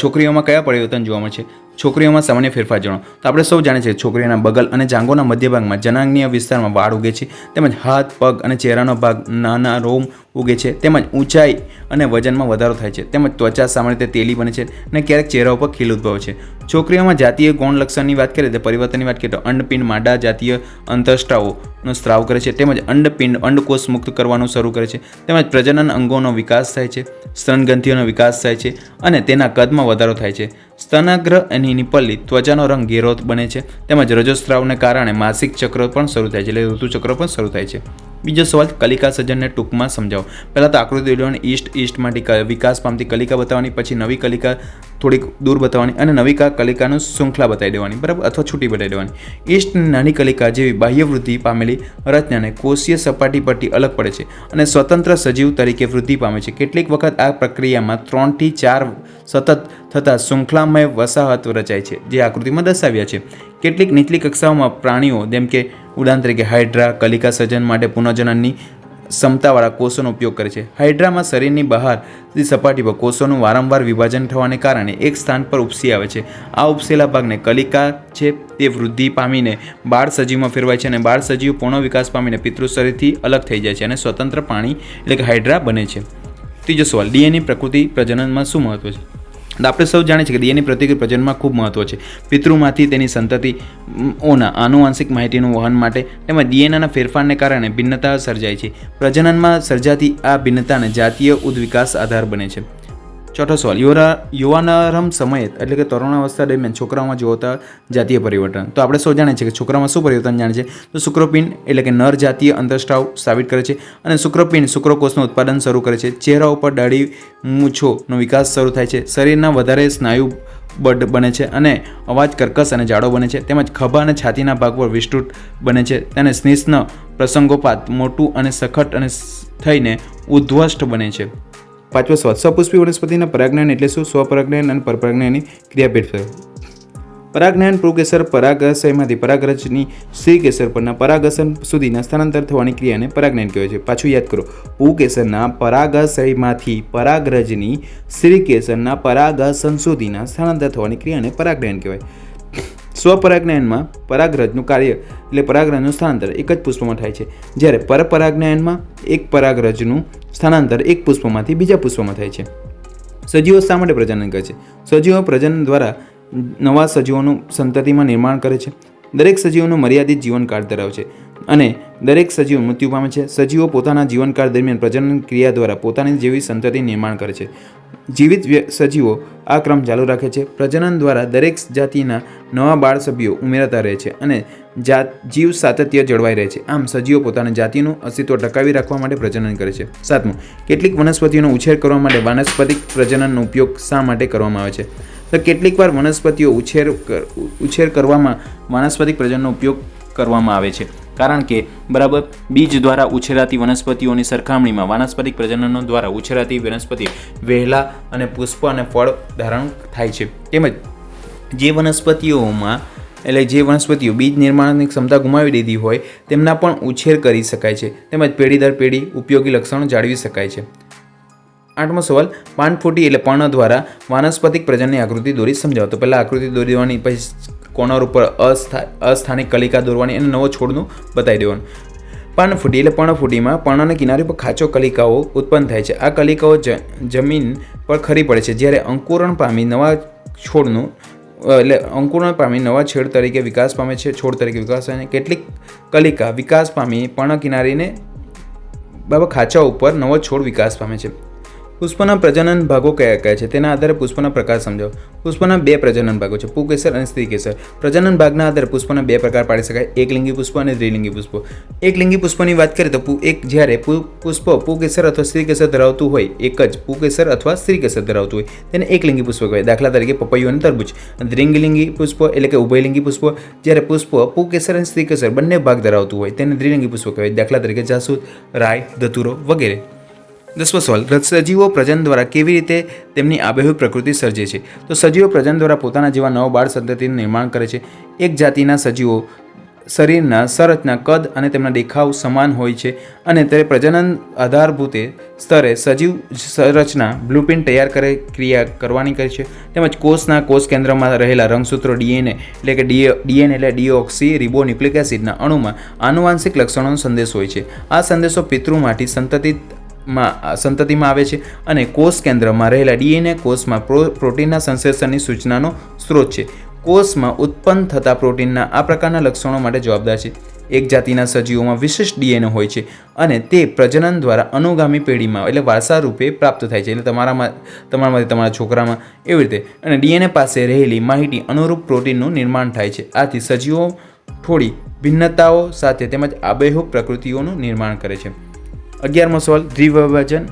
છોકરીઓમાં કયા પરિવર્તન જોવા મળે છે? છોકરીઓમાં સામાન્ય ફેરફાર જણાવો. તો આપણે સૌ જાણીએ છીએ છોકરીઓના બગલ અને જાંઘોના મધ્ય ભાગમાં જનાંગીય વિસ્તારમાં વાળ ઉગે છે, તેમજ હાથ, પગ અને ચહેરાનો ભાગ નાના રોમ ઉગે છે, તેમજ ઊંચાઈ અને વજનમાં વધારો થાય છે, તેમજ ત્વચા સામાન્ય રીતે તેલી બને છે અને ક્યારેક ચહેરા ઉપર ખીલ ઉદ્ભવે છે. છોકરીઓમાં જાતીય ગૌણ લક્ષણની વાત કરીએ તો પરિવર્તનની વાત કરીએ તો અંડપિંડ માદા જાતીય અંતઃસ્રાવનો સ્ત્રાવ કરે છે, તેમજ અંડપિંડ અંડકોષ મુક્ત કરવાનું શરૂ કરે છે, તેમજ પ્રજનન અંગોનો વિકાસ થાય છે, સ્તનગ્રંથિઓનો વિકાસ થાય છે અને તેના કદમાં વધારો થાય છે. સ્તનાગ્ર અને નિપલ્લી ત્વચાનો રંગ ઘેરો બને છે, તેમજ રજોસ્ત્રાવને કારણે માસિક ચક્ર પણ શરૂ થાય છે, એટલે ઋતુચક્ર પણ શરૂ થાય છે. બીજો સવાલ, કલિકા સર્જનને ટૂંકમાં સમજાવો. પહેલાં તો આકૃતિ દોરવાની, ઈસ્ટમાંથી વિકાસ પામતી કલિકા બતાવવાની, પછી નવી કલિકા થોડીક દૂર બતાવવાની અને નવી કલિકાનું શૃંખલા બતાવી દેવાની, બરાબર, અથવા છૂટી બતાવી દેવાની. ઈસ્ટની નાની કલિકા જેવી બાહ્ય વૃદ્ધિ પામેલી રચનાને કોષીય સપાટી પરથી અલગ પડે છે અને સ્વતંત્ર સજીવ તરીકે વૃદ્ધિ પામે છે. કેટલીક વખત આ પ્રક્રિયામાં 3 થી 4 સતત થતા શૃંખલામય વસાહત રચાય છે, જે આકૃતિમાં દર્શાવ્યા છે. કેટલીક નીચલી કક્ષાઓમાં પ્રાણીઓ, જેમ કે ઉદાહરણ તરીકે હાઇડ્રા, કલિકા સર્જન માટે પુનર્જનનની ક્ષમતાવાળા કોષોનો ઉપયોગ કરે છે. હાઇડ્રામાં શરીરની બહારની સપાટી પર કોષોનું વારંવાર વિભાજન થવાને કારણે એક સ્થાન પર ઉપસી આવે છે. આ ઉપસેલા ભાગને કલિકા છે, તે વૃદ્ધિ પામીને બાળ સજીવમાં ફેરવાય છે અને બાળ સજીવ પૂર્ણ વિકાસ પામીને પિતૃ શરીરથી અલગ થઈ જાય છે અને સ્વતંત્ર પ્રાણી એટલે કે હાઇડ્રા બને છે. ત્રીજો સવાલ, ડીએનએ પ્રકૃતિ પ્રજનનમાં શું મહત્વ છે? આપણે સૌ જાણીએ છીએ કે ડીએનએ પ્રતિકૃતિ પ્રજનનમાં ખૂબ મહત્વ છે. પિતૃમાંથી તેની સંતતિઓના આનુવંશિક માહિતીનું વહન માટે તેમજ ડીએનએના ફેરફારને કારણે ભિન્નતા સર્જાય છે. પ્રજનનમાં સર્જાતી આ ભિન્નતાને જાતીય ઉદ્વિકાસ આધાર બને છે. ચોથો સવાલ, યુવાનારંભ સમયે એટલે કે તરુણાવસ્થા દરમિયાન છોકરાઓમાં જોતા જાતીય પરિવર્તન. તો આપણે સૌ જાણીએ છીએ કે છોકરામાં શું પરિવર્તન જાણે છે? તો શુક્રપિંડ એટલે કે નર જાતીય અંતઃસ્રાવ સ્રાવિત કરે છે અને શુક્રપિંડ શુક્રકોષનું ઉત્પાદન શરૂ કરે છે. ચહેરા ઉપર દાઢી મૂછોનો વિકાસ શરૂ થાય છે. શરીરના વધારે સ્નાયુ બળ બને છે અને અવાજ કર્કશ અને જાડો બને છે. તેમજ ખભા અને છાતીના ભાગ પર વિસ્તૃત બને છે. તેને સ્નિગ્ધ પ્રસંગોપાત મોટું અને સખત અને થઈને ઉદ્ધ્વષ્ટ બને છે. પાંચમો સવાલ, સપુષ્પી વનસ્પતિના પરાગનયન એટલે શું? સ્વપરાગનયન અને પરપરાગનયનની ક્રિયાભેદ. પરાગનયન પુંકેસર પરાગાશયમાંથી પરાગરજની સ્ત્રીકેસર પરના પરાગાસન સુધીના સ્થળાંતર થવાની ક્રિયાને પરાગનયન કહેવાય છે. પાછું યાદ કરો, પુંકેસરના પરાગાશયમાંથી પરાગરજની સ્ત્રીકેસરના પરાગાસન સુધીના સ્થળાંતર થવાની ક્રિયાને પરાગનયન કહેવાય. સ્વપરાગનયનમાં પરાગરજનું કાર્ય એટલે પરાગરજનું સ્થળાંતર એક જ પુષ્પમાં થાય છે, જ્યારે પરપરાગનયનમાં એક પરાગરજનું સ્થળાંતર એક પુષ્પમાંથી બીજા પુષ્પમાં થાય છે. સજીવો શા માટે પ્રજનન કરે છે? સજીવો પ્રજનન દ્વારા નવા સજીવોનું સંતતિમાં નિર્માણ કરે છે. દરેક સજીવોનું મર્યાદિત જીવનકાળ ધરાવે છે અને દરેક સજીવ મૃત્યુ પામે છે. સજીવો પોતાના જીવનકાળ દરમિયાન પ્રજનન ક્રિયા દ્વારા પોતાની જેવી સંતતિ નિર્માણ કરે છે. જીવિત સજીવો આ ક્રમ ચાલુ રાખે છે. પ્રજનન દ્વારા દરેક જાતિના નવા બાળ સભ્યો ઉમેરાતા રહે છે અને જીવ સાતત્ય જળવાઈ રહે છે. આમ સજીવો પોતાના જાતિનું અસ્તિત્વ ટકાવી રાખવા માટે પ્રજનન કરે છે. સાતમું, કેટલીક વનસ્પતિઓનો ઉછેર કરવા માટે વાનસ્પતિક પ્રજનનનો ઉપયોગ શા માટે કરવામાં આવે છે? તો કેટલીક વાર વનસ્પતિઓ ઉછેર કરવામાં વાનસ્પતિક પ્રજનનનો ઉપયોગ કરવામાં આવે છે, કારણ કે બરાબર બીજ દ્વારા ઉછેરાતી વનસ્પતિઓની સરખામણીમાં વાનસ્પતિક પ્રજનનો દ્વારા ઉછેરાતી વનસ્પતિ વહેલા અને પુષ્પ અને ફળ ધારણ થાય છે. તેમજ જે વનસ્પતિઓ બીજ નિર્માણની ક્ષમતા ગુમાવી દીધી હોય તેમના પણ ઉછેર કરી શકાય છે. તેમજ પેઢી દર પેઢી ઉપયોગી લક્ષણો જાળવી શકાય છે. આઠમો સવાલ, પાનફૂટી એટલે પર્ણ દ્વારા વાનસ્પતિક પ્રજનનની આકૃતિ દોરી સમજાવો. તો પહેલાં આકૃતિ દોરી દેવાની, પછી કોર્નર ઉપર અસ્થાનિક કલિકા દોરવાની અને નવો છોડનું બતાવી દેવાનું. પાનફૂટી એટલે પર્ણફૂટીમાં પર્ણના કિનારે પર ખાચો કલિકાઓ ઉત્પન્ન થાય છે. આ કલિકાઓ જમીન પર ખરી પડે છે, જ્યારે અંકુરણ પામી નવા છોડનું અંકુરણ પામી નવા છોડ તરીકે વિકાસ પામે છે. કેટલીક કલિકા વિકાસ પામી પર્ણ કિનારીને ખાચા ઉપર નવો છોડ વિકાસ પામે છે. પુષ્પના પ્રજનન ભાગો કયા કયા છે તેના આધારે પુષ્પના પ્રકાર સમજાવો. પુષ્પના બે પ્રજનન ભાગો છે, પુંકેસર અને સ્ત્રીકેસર. પ્રજનન ભાગના આધારે પુષ્પના બે પ્રકાર પાડી શકાય, એકલિંગી પુષ્પ અને દ્વિલિંગી પુષ્પ. એકલિંગી પુષ્પની વાત કરીએ તો જ્યારે પુષ્પ પુંકેસર અથવા સ્ત્રીકેસર ધરાવતું હોય, એક જ પુંકેસર અથવા સ્ત્રીકેસર ધરાવતું હોય તેને એકલિંગી પુષ્પ કહેવાય. દાખલા તરીકે પપૈયું અને તરબૂચ. દ્વિલિંગી પુષ્પ એટલે કે ઉભયલિંગી પુષ્પ, જ્યારે પુષ્પ પુંકેસર અને સ્ત્રીકેસર બંને ભાગ ધરાવતું હોય તેને દ્વિલિંગી પુષ્પ કહેવાય. દાખલા તરીકે જાસૂદ, રાય, ધતુરો વગેરે. 10મો સવાલ, સજીવો પ્રજનન દ્વારા કેવી રીતે તેમની આબેહૂબ પ્રકૃતિ સર્જે છે? તો સજીવો પ્રજનન દ્વારા પોતાના જેવા નવા બાળ સંતતિનું નિર્માણ કરે છે. એક જાતિના સજીવો શરીરના સંરચના, કદ અને તેમના દેખાવ સમાન હોય છે અને તે પ્રજનન આધારભૂત સ્તરે સજીવ સંરચના બ્લુપ્રિન્ટ તૈયાર ક્રિયા કરવાની કરે છે. તેમજ કોષ કેન્દ્રમાં રહેલા રંગસૂત્રો ડીએનએ એટલે કે ડીએનએ એટલે ડીઓક્સી રિબોન્યુક્લિક એસિડના અણુમાં આનુવાંશિક લક્ષણોનો સંદેશ હોય છે. આ સંદેશો પિતૃમાંથી સંતતિમાં આવે છે અને કોષ કેન્દ્રમાં રહેલા ડીએનએ કોષમાં પ્રોટીનના સંશ્લેષણની સૂચનાનો સ્ત્રોત છે. કોષમાં ઉત્પન્ન થતા પ્રોટીનના આ પ્રકારના લક્ષણો માટે જવાબદાર છે. એક જાતિના સજીવોમાં વિશિષ્ટ ડીએનએ હોય છે અને તે પ્રજનન દ્વારા અનુગામી પેઢીમાં એટલે વારસા રૂપે પ્રાપ્ત થાય છે. એટલે તમારામાંથી તમારા છોકરામાં એવી રીતે અને ડીએનએ પાસે રહેલી માહિતી અનુરૂપ પ્રોટીનનું નિર્માણ થાય છે. આથી સજીવો થોડી ભિન્નતાઓ સાથે તેમજ આબેહૂબ પ્રકૃતિઓનું નિર્માણ કરે છે. 11મો સવાલ, દ્વિભાજન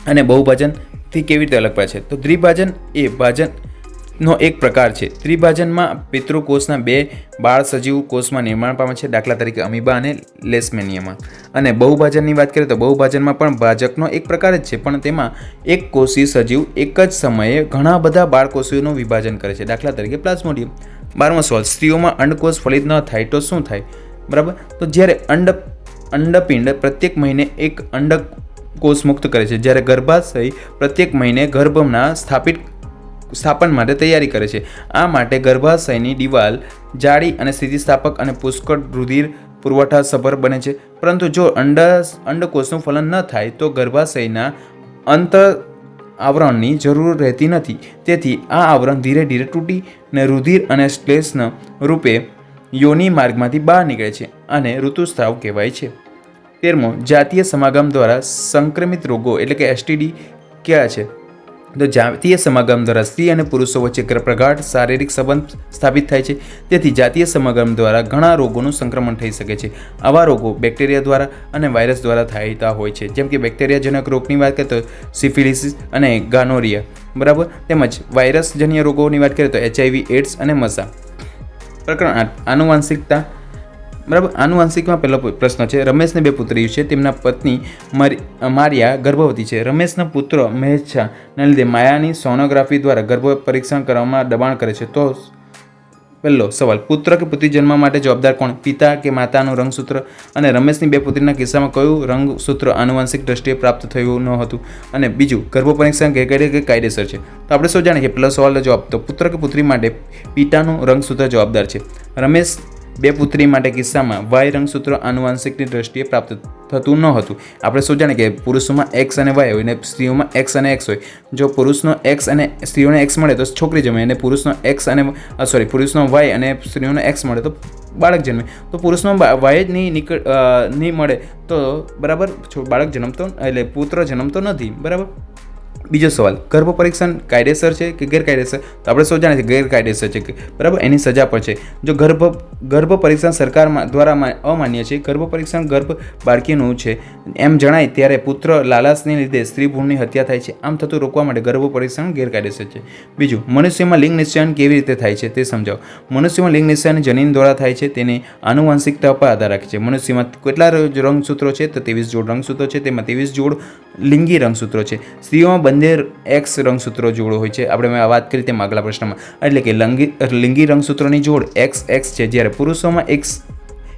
અને બહુભાજનથી કેવી રીતે અલગ પડે છે? તો દ્વિભાજન એ ભાજનનો એક પ્રકાર છે. દ્વિભાજનમાં પિતૃકોષના 2 બાળ સજીવ કોષમાં નિર્માણ પામે છે, દાખલા તરીકે અમીબા અને લેશમેનિયામાં. અને બહુભાજનની વાત કરીએ તો બહુભાજનમાં પણ ભાજકનો એક પ્રકાર જ છે, પણ તેમાં એક કોષી સજીવ એક જ સમયે ઘણા બધા બાળકોષોનું વિભાજન કરે છે, દાખલા તરીકે પ્લાઝ્મોડિયમ. 12મો સવાલ, સ્ત્રીઓમાં અંડકોષ ફલિત ન થાય તો શું થાય? બરાબર, તો જ્યારે અંડપિંડ પ્રત્યેક મહિને એક અંડકોષ મુક્ત કરે છે, જ્યારે ગર્ભાશય પ્રત્યેક મહિને ગર્ભના સ્થાપન માટે તૈયારી કરે છે. આ માટે ગર્ભાશયની દિવાલ જાડી અને સ્થિતિસ્થાપક અને પુષ્કળ રુધિર પુરવઠા સભર બને છે. પરંતુ જો અંડકોષનું ફલન ન થાય તો ગર્ભાશયના અંતર આવરણની જરૂર રહેતી નથી. તેથી આ આવરણ ધીરે ધીરે તૂટીને રુધિર અને શ્લેષ્મ રૂપે યોનિ માર્ગમાંથી બહાર નીકળે છે અને ઋતુસ્રાવ કહેવાય છે. 13મો, જાતીય સમાગમ દ્વારા સંક્રમિત રોગો એટલે કે STD કયા છે? તો જાતીય સમાગમ દ્વારા સ્ત્રી અને પુરુષો વચ્ચે પ્રગાઢ શારીરિક સંબંધ સ્થાપિત થાય છે. તેથી જાતીય સમાગમ દ્વારા ઘણા રોગોનું સંક્રમણ થઈ શકે છે. આવા રોગો બેક્ટેરિયા દ્વારા અને વાયરસ દ્વારા થતા હોય છે, જેમ કે બેક્ટેરિયાજનક રોગની વાત કરીએ તો સિફિલિસ અને ગાનોરિયા, બરાબર. તેમજ વાયરસજન્ય રોગોની વાત કરીએ તો HIV, એડ્સ અને મસા. પ્રકરણ 8, આનુવંશિકતા. બરાબર, આનુવંશિકમાં પહેલો પ્રશ્ન છે. રમેશને 2 પુત્રીઓ છે. તેમના પત્ની મારિયા ગર્ભવતી છે. રમેશના પુત્ર મહેચ્છાના લીધે માયાની સોનોગ્રાફી દ્વારા ગર્ભ પરીક્ષણ કરવામાં દબાણ કરે છે. તો પહેલો સવાલ, પુત્ર કે પુત્રી જન્મ માટે જવાબદાર કોણ? પિતા કે માતાનું રંગસૂત્ર? અને રમેશની 2 પુત્રીના કિસ્સામાં કયું રંગસૂત્ર આનુવંશિક દ્રષ્ટિએ પ્રાપ્ત થયું ન હતું? અને બીજું, ગર્ભ પરીક્ષણ ગેરકાયદે કે કાયદેસર છે? તો આપણે શું જાણીએ કે પહેલો સવાલનો જવાબ, તો પુત્ર કે પુત્રી માટે પિતાનું રંગસૂત્ર જવાબદાર છે. રમેશ 2 પુત્રી માટે કિસ્સામાં વાય રંગસૂત્ર આનુવંશિકની દ્રષ્ટિએ પ્રાપ્ત થતું ન હતું. આપણે શું જાણીએ કે પુરુષોમાં X અને Y હોય અને સ્ત્રીઓમાં X અને X હોય. જો પુરુષનો X અને સ્ત્રીઓને X મળે તો છોકરી જન્મે, અને પુરુષનો Y અને સ્ત્રીઓને X મળે તો બાળક જન્મે. તો પુરુષનો Y જ નહીં મળે તો બરાબર બાળક જન્મતો એટલે પુત્ર જન્મતો નથી. બરાબર. બીજો સવાલ, ગર્ભ પરીક્ષણ કાયદેસર છે કે ગેરકાયદેસર? તો આપણે શું જાણીએ ગેરકાયદેસર છે, બરાબર, એની સજા પણ છે. જો ગર્ભ પરીક્ષણ સરકાર દ્વારા અમાન્ય છે, ગર્ભ પરીક્ષણ ગર્ભ બાળકીનું છે એમ જણાય ત્યારે પુત્ર લાલાશને લીધે સ્ત્રી ભ્રૂણની હત્યા થાય છે. આમ થતું રોકવા માટે ગર્ભ પરીક્ષણ ગેરકાયદેસર છે. બીજું, મનુષ્યમાં લિંગ નિશ્ચયન કેવી રીતે થાય છે તે સમજાવો. મનુષ્યમાં લિંગ નિશ્ચયન જનીન દ્વારા થાય છે. તેની આનુવંશિકતા પર આધાર રાખે છે. મનુષ્યમાં કેટલા રંગસૂત્રો છે? તો 23 જોડ રંગસૂત્રો છે. તેમાં 23 જોડ લિંગી રંગસૂત્રો છે. સ્ત્રીઓમાં બંને X રંગસૂત્રો જોડો હોય છે. આપણે વાત કરી તેમ આગલા પ્રશ્નમાં, એટલે કે લિંગી રંગસૂત્રોની જોડ XX છે, જ્યારે પુરુષોમાં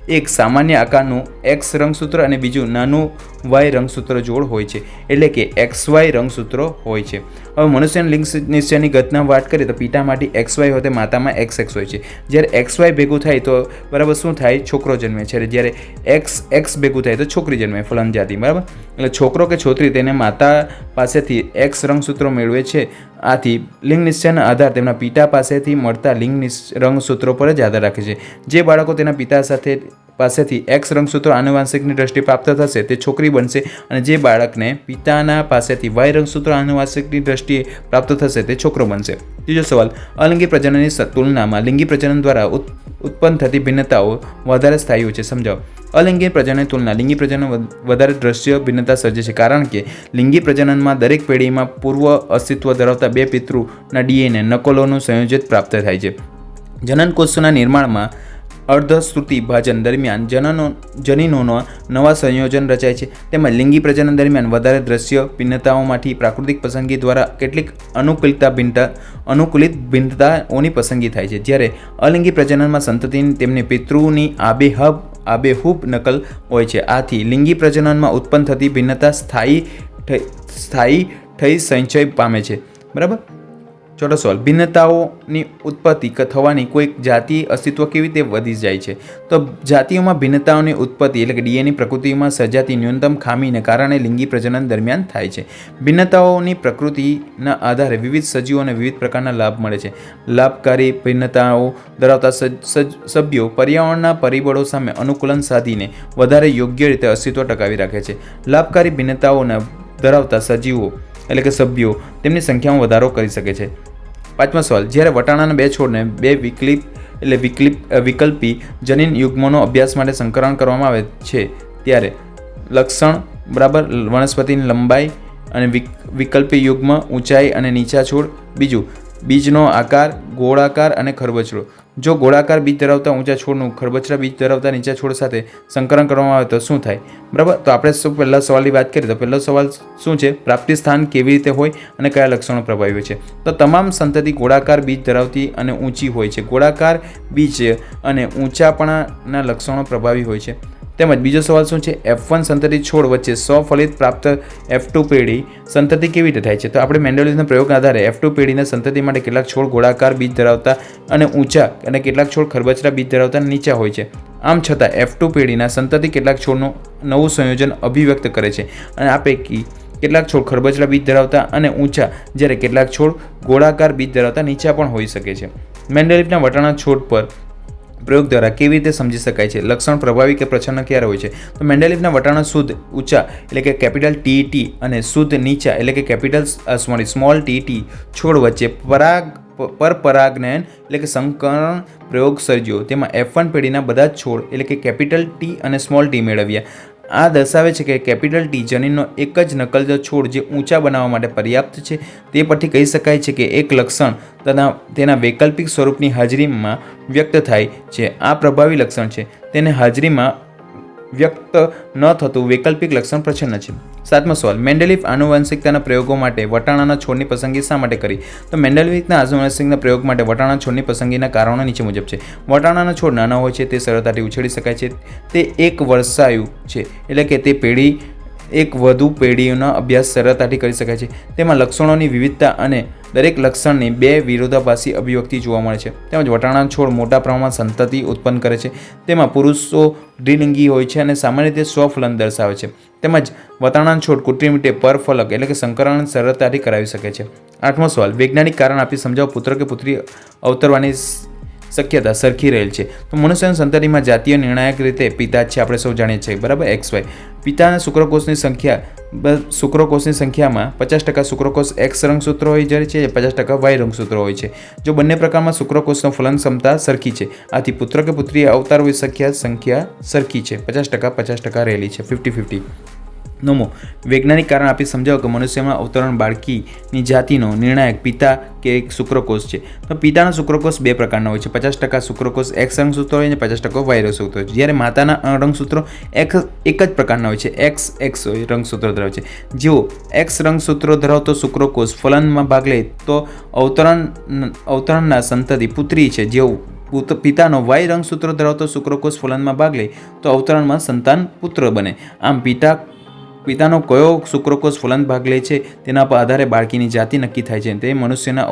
એક સામાન્ય આકારનું X રંગસૂત્ર અને બીજું નાનું Y રંગસૂત્ર જોડ હોય છે, એટલે કે XY રંગસૂત્રો હોય છે. હવે મનુષ્યના લિંગ નિશ્ચયની ઘટના વાત કરીએ તો પિતામાંથી XY હોય તો માતામાં XX હોય છે. જ્યારે XY ભેગું થાય તો બરાબર શું થાય? છોકરો જન્મે છે. જ્યારે XX ભેગું થાય તો છોકરી જન્મે, ફલન જાતિ. બરાબર, એટલે છોકરો કે છોકરી તેને માતા પાસેથી X રંગસૂત્રો મેળવે છે. આથી લિંગ નિશ્ચયના આધાર તેમના પિતા પાસેથી મળતા લિંગ રંગસૂત્રો પર જ આધાર રાખે છે. જે બાળકો તેના પિતા પાસેથી X રંગસૂત્રો આનુવંશિકની દ્રષ્ટિએ પ્રાપ્ત થશે તે છોકરી બનશે, અને જે બાળકને પિતાના પાસેથી Y રંગસૂત્રો આનુવંશિકની દ્રષ્ટિએ પ્રાપ્ત થશે તે છોકરો બનશે. ત્રીજો સવાલ, અલિંગી પ્રજનનની તુલનામાં લિંગી પ્રજનન દ્વારા ઉત્પન્ન થતી ભિન્નતાઓ વધારે સ્થાયી છે, સમજાવો. અલિંગી પ્રજનનની તુલના લિંગી પ્રજનન વધારે દ્રશ્ય ભિન્નતા સર્જે છે, કારણ કે લિંગી પ્રજનનમાં દરેક પેઢીમાં પૂર્વ અસ્તિત્વ ધરાવતા 2 પિતૃના DNA નકલોનું સંયોજન પ્રાપ્ત થાય છે. જનનકોષોના નિર્માણમાં અર્ધશ્રુતિ ભાજન દરમિયાન જનીનોના નવા સંયોજન રચાય છે. તેમજ લિંગી પ્રજનન દરમિયાન વધારે દ્રશ્ય ભિન્નતાઓમાંથી પ્રાકૃતિક પસંદગી દ્વારા કેટલીક અનુકૂલિત ભિન્નતાઓની પસંદગી થાય છે. જ્યારે અલિંગી પ્રજનનમાં સંતતિની તેમની પિતૃની આબેહૂબ નકલ હોય છે. આથી લિંગી પ્રજનનમાં ઉત્પન્ન થતી ભિન્નતા સ્થાયી થઈ સંચય પામે છે. બરાબર. ચોથો સવાલ, ભિન્નતાઓની ઉત્પત્તિ થવાની કોઈ જાતિ અસ્તિત્વ કેવી રીતે વધી જાય છે? તો જાતિઓમાં ભિન્નતાઓની ઉત્પત્તિ એટલે કે DNA પ્રકૃતિમાં સર્જાતી ન્યૂનતમ ખામીને કારણે લિંગી પ્રજનન દરમિયાન થાય છે. ભિન્નતાઓની પ્રકૃતિના આધારે વિવિધ સજીવોને વિવિધ પ્રકારના લાભ મળે છે. લાભકારી ભિન્નતાઓ ધરાવતા સભ્યો પર્યાવરણના પરિબળો સામે અનુકૂલન સાધીને વધારે યોગ્ય રીતે અસ્તિત્વ ટકાવી રાખે છે. લાભકારી ભિન્નતાઓના ધરાવતા સજીવો એટલે કે સભ્યો તેમની સંખ્યામાં વધારો કરી શકે છે. પાંચમો સવાલ, જ્યારે વટાણાના 2 છોડને 2 એટલે વિકલ્પી જનીન યુગ્મોનો અભ્યાસ માટે સંકરણ કરવામાં આવે છે ત્યારે લક્ષણ બરાબર વનસ્પતિની લંબાઈ અને વિકલ્પી યુગ્મ ઊંચાઈ અને નીચા છોડ. બીજું બીજનો આકાર ગોળાકાર અને ખરબચડો. જો ગોળાકાર બીજ ધરાવતા ઊંચા છોડનું ખરબચડા બીજ ધરાવતા નીચા છોડ સાથે સંકરણ કરવામાં આવે તો શું થાય? બરાબર, તો આપણે શું પહેલા સવાલની વાત કરીએ તો પહેલો સવાલ શું છે? પ્રાપ્તિ સ્થાન કેવી રીતે હોય અને કયા લક્ષણો પ્રભાવી હોય છે? તો તમામ સંતતિ ગોળાકાર બીજ ધરાવતી અને ઊંચી હોય છે. ગોળાકાર બીજ અને ઊંચાપણાના લક્ષણો પ્રભાવી હોય છે. તેમજ બીજો સવાલ શું છે? F1 સંતતિ છોડ વચ્ચે સ્વફલિત પ્રાપ્ત F2 પેઢી સંતતિ કેવી રીતે થાય છે? તો આપણે મેન્ડેલિયસના પ્રયોગના આધારે F2 પેઢીના સંતતિ માટે કેટલાક છોડ ગોળાકાર બીજ ધરાવતા અને ઊંચા અને કેટલાક છોડ ખરબચડા બીજ ધરાવતા નીચા હોય છે. આમ છતાં F2 પેઢીના સંતતિ કેટલાક છોડનું નવું સંયોજન અભિવ્યક્ત કરે છે અને આ પૈકી કેટલાક છોડ ખરબચડા બીજ ધરાવતા અને ઊંચા જ્યારે કેટલાક છોડ ગોળાકાર બીજ ધરાવતા નીચા પણ હોઈ શકે છે. મેન્ડેલિયસના વટાણા છોડ પર પ્રયોગ દ્વારા કેવી રીતે સમજી શકાય છે લક્ષણ પ્રભાવી કે પ્રચ્છન્ન ક્યારે હોય છે? તો મેન્ડેલિયસના વટાણા શુદ્ધ ઊંચા એટલે કે કેપિટલ TT અને શુદ્ધ નીચા એટલે કે સ્મોલ TT છોડ વચ્ચે પરપરાગનયન એટલે કે સંકરણ પ્રયોગ સર્જ્યો. તેમાં F1 પેઢીના બધા જ છોડ એટલે કે કેપિટલ T અને સ્મોલ t મેળવ્યા. આ દર્શાવે છે કે કેપિટલ T જનીનનો એક જ નકલજો છોડ જે ઊંચા બનાવવા માટે પર્યાપ્ત છે. તે પરથી કહી શકાય છે કે એક લક્ષણ તેના વૈકલ્પિક સ્વરૂપની હાજરીમાં વ્યક્ત થાય છે. આ પ્રભાવી લક્ષણ છે. તેને હાજરીમાં વ્યક્ત ન થતું વૈકલ્પિક લક્ષણ પ્રચ્છન્ન છે. 7મો સવાલ, મેન્ડેલિયસ આનુવંશિકતાના પ્રયોગો માટે વટાણાના છોડની પસંદગી શા માટે કરી? તો મેન્ડેલિયસના આનુવંશિકતાના પ્રયોગ માટે વટાણા છોડની પસંદગીના કારણો નીચે મુજબ છે. વટાણાના છોડ નાના હોય છે, તે સરળતાથી ઉછેરી શકાય છે, તે એક વર્ષાયુ છે એટલે કે તે પેઢી એક વધુ પેઢીઓનો અભ્યાસ સરળતાથી કરી શકાય છે. તેમાં લક્ષણોની વિવિધતા અને દરેક લક્ષણની બે વિરોધાભાસી અભિવ્યક્તિ જોવા મળે છે. તેમજ વટાણાના છોડ મોટા પ્રમાણમાં સંતતિ ઉત્પન્ન કરે છે. તેમાં પુરુષો દ્વિલિંગી હોય છે અને સામાન્ય રીતે સ્વફલન દર્શાવે છે. તેમજ વટાણાના છોડ કૃત્રિમ રીતે પરફલક એટલે કે સંકરણ સરળતાથી કરાવી શકે છે. 8મો સવાલ, વૈજ્ઞાનિક કારણ આપી સમજાવો પુત્ર કે પુત્રી અવતરવાની શક્યતા સરખી રહેલ છે. તો મનુષ્યની સંતતિમાં જાતીય નિર્ણાયક રીતે પિતા છે, આપણે સૌ જાણીએ છીએ બરાબર, XY. પિતાના શુક્રકોષની સંખ્યામાં 50% શુક્રકોષ X રંગસૂત્રો હોય જ્યારે છે, 50% Y રંગસૂત્રો હોય છે. જો બંને પ્રકારમાં શુક્રકોષનો ફલન ક્ષમતા સરખી છે, આથી પુત્ર કે પુત્રી અવતારવી સંખ્યા સરખી છે, 50% રહેલી છે, 50-50. 9મો, વૈજ્ઞાનિક કારણ આપી સમજાવો કે મનુષ્યમાં અવતરણ બાળકીની જાતિનો નિર્ણાયક પિતા કે એક શુક્રકોષ છે. તો પિતાના શુક્રકોષ બે પ્રકારના હોય છે, 50% શુક્રકોષ X રંગસૂત્રો હોય અને 50% Y રંગસૂત્રો. જ્યારે માતાના રંગસૂત્રો એક જ પ્રકારના હોય છે, XX રંગસૂત્રો ધરાવે છે. જેઓ X રંગસૂત્રો ધરાવતો શુક્રકોષ ફલનમાં ભાગ લે તો અવતરણના સંતતિ પુત્રી છે. જેઓ પિતાનો Y રંગસૂત્રો ધરાવતો શુક્રકોષ ફલનમાં ભાગ લે તો અવતરણમાં સંતાન પુત્ર બને. આમ પિતાનો કયો શુક્રકોષ ફલન ભાગ લે છે તેના પર આધારે બાળકીની જાતિ નક્કી થાય છે. તે મનુષ્યના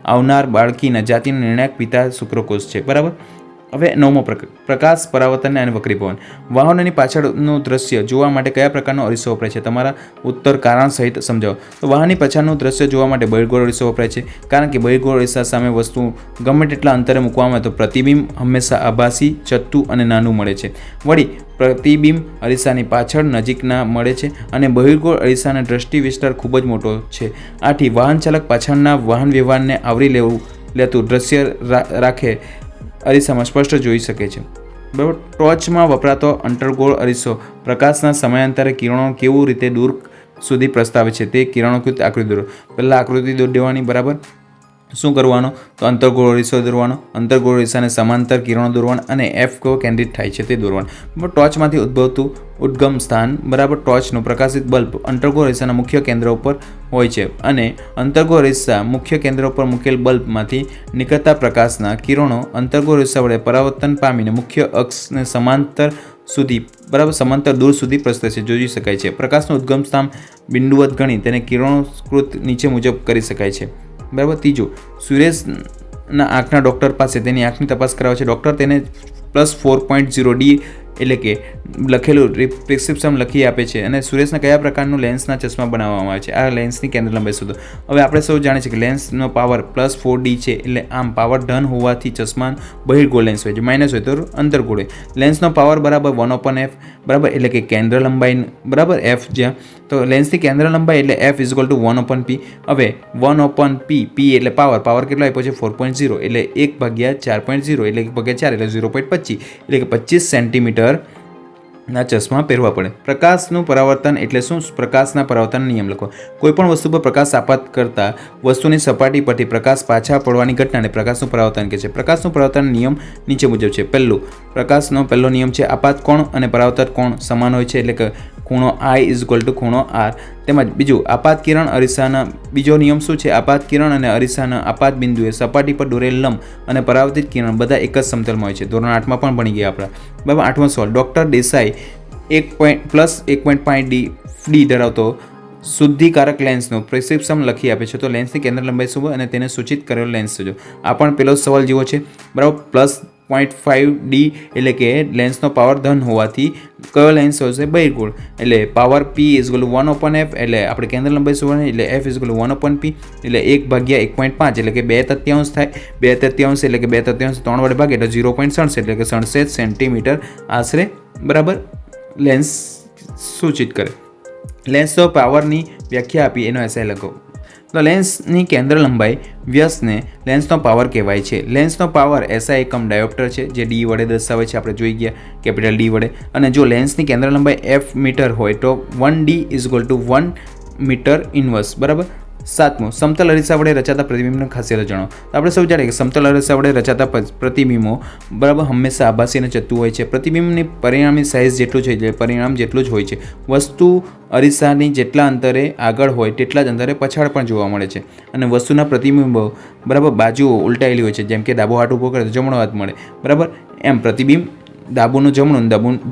આવનાર બાળકીના જાતિનો નિર્ણાયક પિતા શુક્રકોષ છે. બરાબર. હવે 9મો, પ્રકાશ પરાવર્તન અને વક્રીભવન. વાહનોની પાછળનું દ્રશ્ય જોવા માટે કયા પ્રકારનો અરીસો વપરાય છે? તમારા ઉત્તર કારણ સહિત સમજાવો. તો વાહનની પાછળનું દ્રશ્ય જોવા માટે બહિર્ગોળ અરીસો વપરાય છે, કારણ કે બહિર્ગોળ અરીસા સામે વસ્તુ ગમે તેટલા અંતરે મૂકવામાં આવે તો પ્રતિબિંબ હંમેશા આભાસી, ચત્તુ અને નાનું મળે છે. વળી પ્રતિબિંબ અરીસાની પાછળ નજીકના મળે છે અને બહિર્ગોળ અરીસાનો દ્રષ્ટિ વિસ્તાર ખૂબ જ મોટો છે. આથી વાહન ચાલક પાછળના વાહન વ્યવહારને આવરી લેતું દ્રશ્ય રાખે અરીસામાં સ્પષ્ટ જોઈ શકે છે. બરાબર. ટોર્ચમાં વપરાતો અંતર્ગોળ અરીસો પ્રકાશના સમયાંતરે કિરણો કેવું રીતે દૂર સુધી પ્રસ્તાવે છે તે કિરણોકૃત આકૃતિ દોરો. પહેલાં આકૃતિ દોરી દેવાની. બરાબર. શું કરવાનું? તો અંતર્ગોળ અરીસો દોરવાનો, અંતર્ગોળ અરીસાને સમાંતર કિરણો દોરવાના અને F કેન્દ્રિત થાય છે તે દોરવાનું. ટોર્ચમાંથી ઉદ્ભવતું ઉદ્ગમ સ્થાન. બરાબર. ટોર્ચનું પ્રકાશિત બલ્બ અંતર્ગોળ અરીસાના મુખ્ય કેન્દ્ર ઉપર હોય છે અને અંતર્ગોળ અરીસા મુખ્ય કેન્દ્ર ઉપર મૂકેલ બલ્બમાંથી નીકળતા પ્રકાશના કિરણો અંતર્ગોળ અરીસા વડે પરાવર્તન પામીને મુખ્ય અક્ષને સમાંતર દૂર સુધી પ્રસરે છે, જોઈ શકાય છે. પ્રકાશનું ઉદ્ગમ સ્થાન બિંદુવત ગણી તેને કિરણોકૃત નીચે મુજબ કરી શકાય છે. બરાબર. ત્રીજું, સુરેશના આંખના ડૉક્ટર પાસે તેની આંખની તપાસ કરાવે છે. ડૉક્ટર તેને +4.0D એટલે કે લખેલું પ્રિસ્ક્રિપ્શન લખી આપે છે અને સુરેશને કયા પ્રકારનું લેન્સના ચશ્મા બનાવવામાં આવે છે, આ લેન્સની કેન્દ્ર લંબાઈ શોધો. હવે આપણે સૌ જાણીએ છીએ કે લેન્સનો પાવર +4D છે, એટલે આમ પાવર ધન હોવાથી ચશ્મા બહિર્ગોળ લેન્સ હોય છે, માઇનસ હોય તો અંતર્ગોળ હોય. લેન્સનો પાવર બરાબર 1/f બરાબર, એટલે કે કેન્દ્ર લંબાઈ બરાબર f, જ્યાં તો લેન્સની કેન્દ્ર લંબાઈ એટલે f = 1/p. હવે 1/p, p એટલે પાવર કેટલો આપ્યો છે 4.0, એટલે 1/4.0 એટલે 1/4 એટલે 0.25, એટલે કે 25 સેન્ટીમીટર ના ચશ્મા પહેરવા પડે. પ્રકાશનું પરાવર્તન એટલે શું? પ્રકાશના પરાવર્તન નિયમ લખો. કોઈપણ વસ્તુ પર પ્રકાશ આપાત કરતા વસ્તુની સપાટી પરથી પ્રકાશ પાછા પડવાની ઘટનાને પ્રકાશનું પરાવર્તન કહે છે. પ્રકાશનું પરાવર્તન નિયમ નીચે મુજબ છે. પ્રકાશનો પહેલો નિયમ છે આપાત કોણ અને પરાવર્તન કોણ સમાન હોય છે, એટલે કે ખૂણો I = ખૂણો R. તેમજ બીજું આપાત કિરણ અરીસાના બીજો નિયમ શું છે? આપાત કિરણ અને અરીસાના આપાત બિંદુએ સપાટી પર દોરેલ લંબ અને પરાવર્તિત કિરણ બધા એક જ સમતલમાં હોય છે. ધોરણ 8માં પણ ભણી ગયા આપણા. બરાબર. 8મો સવાલ. ડૉક્ટર દેસાઈ 1.1.5D ધરાવતો શુદ્ધિકારક લેન્સનો પ્રિસ્ક્રિપ્શન લખી આપે છે, તો લેન્સની કેન્દ્ર લંબાઈ શું અને તેને સૂચિત કરેલો લેન્સ શોધો. આ પણ પેલો સવાલ જેવો છે. બરાબર. +0.5D એટલે કે લેન્સનો પાવર ધન હોવાથી કયો લેન્સ હશે? બહિર્ગોળ. એટલે પાવર p = 1/f, એટલે આપણે કેન્દ્ર લંબાઈ શોધવાની, એટલે f = 1/p, એટલે 1/1.5 એટલે કે 2/3 થાય. 2/3 એટલે કે 2/3 3 વડે ભાગે એટલે 0.67 એટલે કે 67 સેન્ટીમીટર આશરે બરાબર લેન્સ સૂચિત કરે. લેન્સનો પાવરની વ્યાખ્યા આપી એનો એસાય લખો. તો લેન્સની કેન્દ્ર લંબાઈ વ્યસ્તને લેન્સનો પાવર કહેવાય છે. લેન્સનો પાવર SI એકમ ડાયોપ્ટર છે, જે D વડે દર્શાવે છે, આપણે જોઈ ગયા કેપિટલ D વડે. અને જો લેન્સની કેન્દ્ર લંબાઈ f મીટર હોય તો 1D = 1 મીટર ઇન્વર્સ. બરાબર. 7મો. સમતલ અરીસા વડે રચાતા પ્રતિબિંબની ખાસિયતો જણાવો. તો આપણે સૌ જાણીએ કે સમતલ અરીસા વડે રચાતા પ્રતિબિંબો બરાબર હંમેશા આભાસી અને ચત્તુ હોય છે. પ્રતિબિંબની પરિણામી સાઇઝ જેટલું છે એટલે પરિણામ જેટલું જ હોય છે. વસ્તુ અરીસાની જેટલા અંતરે આગળ હોય તેટલા જ અંતરે પછાડ પણ જોવા મળે છે. અને વસ્તુના પ્રતિબિંબો બરાબર બાજુઓ ઉલટાયેલી હોય છે, જેમ કે ડાબો હાથ ઊભો કરે તો જમણો હાથ મળે. બરાબર. એમ પ્રતિબિંબ ડાબુનું જમણું,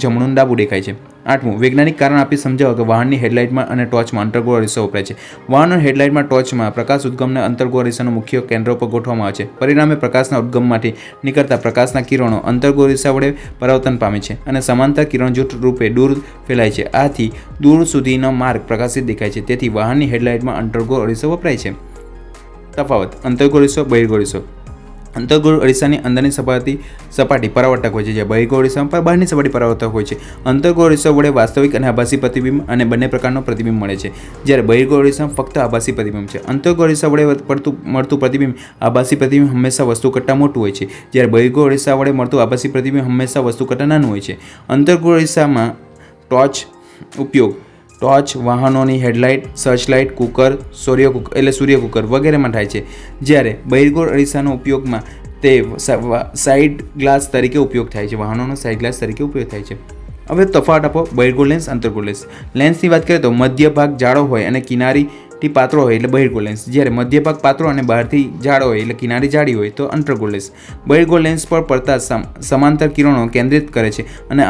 જમણું ડાબું દેખાય છે. 8મું. વૈજ્ઞાનિક કારણ આપી સમજાવો કે વાહનની હેડલાઇટમાં અને ટોર્ચમાં અંતર્ગોળ અરીસો વપરાય છે. વાહનની હેડલાઇટમાં ટોર્ચમાં પ્રકાશ ઉદ્ગમને અંતર્ગોળ અરીસાના મુખ્ય કેન્દ્રો પર ગોઠવવામાં આવે છે. પરિણામે પ્રકાશના ઉદ્ગમમાંથી નીકળતા પ્રકાશના કિરણો અંતર્ગોળ અરીસા વડે પરાવર્તન પામે છે અને સમાંતર કિરણ જૂથ રૂપે દૂર ફેલાય છે. આથી દૂર સુધીનો માર્ગ પ્રકાશિત દેખાય છે. તેથી વાહનની હેડલાઇટમાં અંતર્ગોળ અરીસો વપરાય છે. તફાવત. અંતર્ગોળ અરીસો, બહિર્ગોળ અરીસો. અંતર્ગોળ અરીસાની અંદરની સપાટી પરાવર્તક હોય છે, જ્યારે બહિર્ગોળ અરીસામાં પર બહારની સપાટી પરાવર્તક હોય છે. અંતર્ગોળ અરીસા વડે વાસ્તવિક અને આભાસી પ્રતિબિંબ અને બંને પ્રકારનો પ્રતિબિંબ મળે છે, જ્યારે બહિર્ગોળ અરીસામાં ફક્ત આભાસી પ્રતિબિંબ છે. અંતર્ગોળ અરીસા વડે મળતું પ્રતિબિંબ આભાસી પ્રતિબિંબ હંમેશા વસ્તુ કરતાં મોટું હોય છે, જ્યારે બહિર્ગોળ અરીસા વડે મળતું આભાસી પ્રતિબિંબ હંમેશા વસ્તુ કરતાં નાનું હોય છે. અંતર્ગોળ અરીસામાં ટોર્ચ ઉપયોગ વાહનોની હેડલાઇટ, સર્ચલાઇટ, કુકર, સૂર્ય કુકર વગેરેમાં થાય છે, જ્યારે બહિર્ગોળ અરીસાનો ઉપયોગમાં તે સાઇડ ગ્લાસ તરીકે ઉપયોગ થાય છે. વાહનોનો સાઇડ ગ્લાસ તરીકે ઉપયોગ થાય છે. હવે તફાવત આપો બહિર્ગોળ લેન્સ, અંતર્ગોળ લેન્સ. લેન્સની વાત કરીએ તો મધ્ય ભાગ જાડો હોય અને કિનારીથી પાતળો હોય એટલે બહિર્ગોળ લેન્સ, જ્યારે મધ્ય ભાગ પાતળો અને બહારથી જાડો હોય એટલે કિનારી જાડી હોય તો અંતર્ગોળ લેન્સ. બહિર્ગોળ લેન્સ પર પડતા સમાંતર કિરણો કેન્દ્રિત કરે છે અને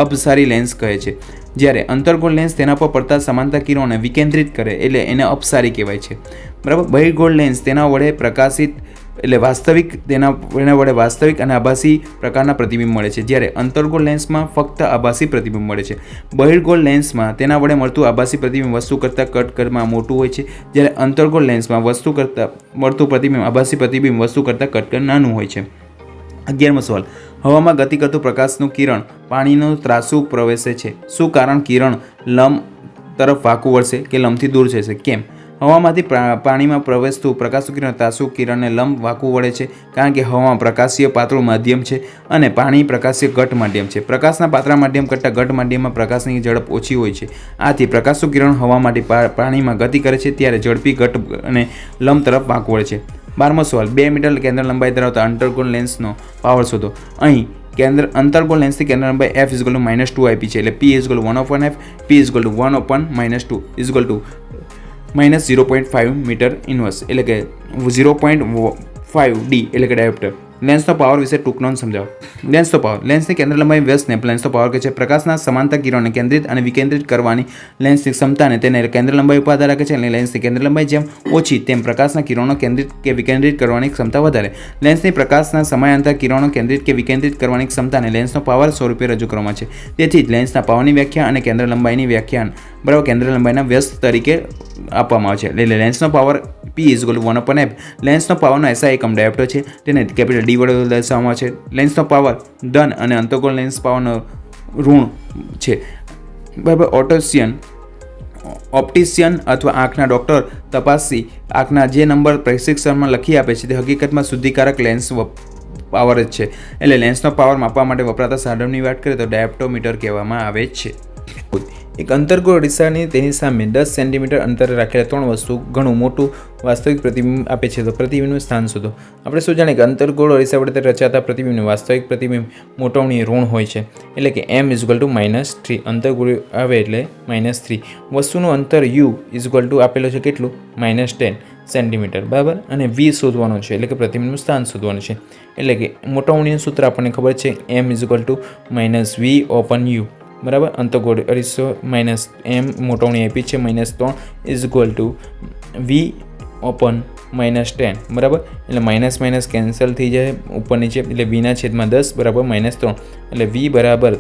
અપસારી લેન્સ કહે છે, જ્યારે અંતર્ગોળ લેન્સ તેના પર પડતા સમાંતર કિરણોને વિકેન્દ્રિત કરે એટલે એને અપસારી કહેવાય છે. બરાબર. બહિર્ગોળ લેન્સ તેના વડે પ્રકાશિત એટલે તેના વડે વાસ્તવિક અને આભાસી પ્રકારના પ્રતિબિંબ મળે છે, જ્યારે અંતર્ગોળ લેન્સમાં ફક્ત આભાસી પ્રતિબિંબ મળે છે. બહિર્ગોળ લેન્સમાં તેના વડે મળતું આભાસી પ્રતિબિંબ વસ્તુ કરતાં કટમાં મોટું હોય છે, જ્યારે અંતર્ગોળ લેન્સમાં વસ્તુ કરતાં મળતું પ્રતિબિંબ આભાસી પ્રતિબિંબ વસ્તુ કરતાં કટ નાનું હોય છે. 11મો સવાલ. હવામાં ગતિ કરતું પ્રકાશનું કિરણ પાણીનું ત્રાસું પ્રવેશે છે. શું કારણ? કિરણ લંબ તરફ વાંકું વળશે કે લંબથી દૂર જશે? કેમ? હવામાંથી પાણીમાં પ્રવેશતું પ્રકાશનું કિરણ ત્રાસુ કિરણને લંબ વાંકું વળે છે, કારણ કે હવામાં પ્રકાશીય પાતળું માધ્યમ છે અને પાણી પ્રકાશીય ઘટ્ટ માધ્યમ છે. પ્રકાશના પાતળા માધ્યમ કરતાં ઘટ્ટ માધ્યમમાં પ્રકાશની ઝડપ ઓછી હોય છે. આથી પ્રકાશનું કિરણ હવામાંથી પાણીમાં ગતિ કરે છે ત્યારે ઝડપી ઘટ્ટ અને લંબ તરફ વાંકું વળે છે. 12મો સવાલ. 2 મીટર કેન્દ્ર લંબાઈ ધરાવતા અંતર્ગોળ લેન્સનો પાવર શોધો. અહીં અંતર્ગોળ લેન્સની કેન્દ્ર લંબાઈ f = -2 IP છે, એટલે p = 1/f, p = 1/-2 -0.5 metre inverse, એટલે કે 0.5D એટલે કે ડાયોપ્ટર. લેન્સનો પાવર વિશે ટૂંક નોંધ સમજાવો. લેન્સનો પાવર. લેન્સની કેન્દ્ર લંબાઈ વ્યસ્તને લેન્સનો પાવર કહે છે. પ્રકાશના સમાંતર કિરણોને કેન્દ્રિત અને વિકેન્દ્રિત કરવાની લેન્સની ક્ષમતાને તેને કેન્દ્ર લંબાઈ ઉપર આધાર રાખે છે. અને લેન્સની કેન્દ્ર લંબાઈ જેમ ઓછી તેમ પ્રકાશના કિરણો કેન્દ્રિત કે વિકેન્દ્રિત કરવાની ક્ષમતા વધારે. લેન્સની પ્રકાશના સમયાંતર કિરણો કેન્દ્રિત કે વિકેન્દ્રિત કરવાની ક્ષમતાને લેન્સનો પાવર સ્વરૂપે રજૂ કરવામાં છે. તેથી જ લેન્સના પાવરની વ્યાખ્યા અને કેન્દ્ર લંબાઈની વ્યાખ્યાન બરાબર કેન્દ્ર લંબાઈના વ્યસ્ત તરીકે આપવામાં આવે છે. એટલે લેન્સનો પાવર P = 1/f. લેન્સનો પાવરનો SI એકમ ડાયોપ્ટર છે. તેને કેપિટલ D વડે દર્શાવવામાં આવે છે. લેન્સનો પાવર ધન અને અંતર્ગોળ લેન્સ પાવરનો ઋણ છે. બરાબર. ઓપ્ટિશિયન અથવા આંખના ડૉક્ટર તપાસી આંખના જે નંબર પ્રિસ્ક્રિપ્શનમાં લખી આપે છે તે હકીકતમાં શુદ્ધિકારક લેન્સ પાવર જ છે. એટલે લેન્સનો પાવર માપવા માટે વપરાતા સાધનની વાત કરીએ તો ડાયોપ્ટોમીટર કહેવામાં આવે છે. એક અંતર્ગોળ અરીસાની તેની સામે 10 સેન્ટીમીટર અંતરે રાખેલા 3 વસ્તુ ઘણું મોટું વાસ્તવિક પ્રતિબિંબ આપે છે. તો પ્રતિબિંબનું સ્થાન શોધો. આપણે શું જાણીએ કે અંતર્ગોળ અરીસા વડે રચાતા પ્રતિબિંબનું વાસ્તવિક પ્રતિબિંબ મોટવણી ઋણ હોય છે. એટલે કે m = -3. અંતર્ગોળ આવે એટલે -3. વસ્તુનું અંતર u આપેલો છે કેટલું -10 સેન્ટીમીટર બરાબર. અને v શોધવાનું છે એટલે કે પ્રતિબિંબનું સ્થાન શોધવાનું છે. એટલે કે મોટવણીનું સૂત્ર આપણને ખબર છે m = -v/u બરાબર. અંતર્ગોળ અરીસો -m મોટવણી આપી છે -3 = v/10 બરાબર. એટલે માઇનસ કેન્સલ થઈ જાય ઉપર નીચે એટલે v/10 બરાબર -3 એટલે v બરાબર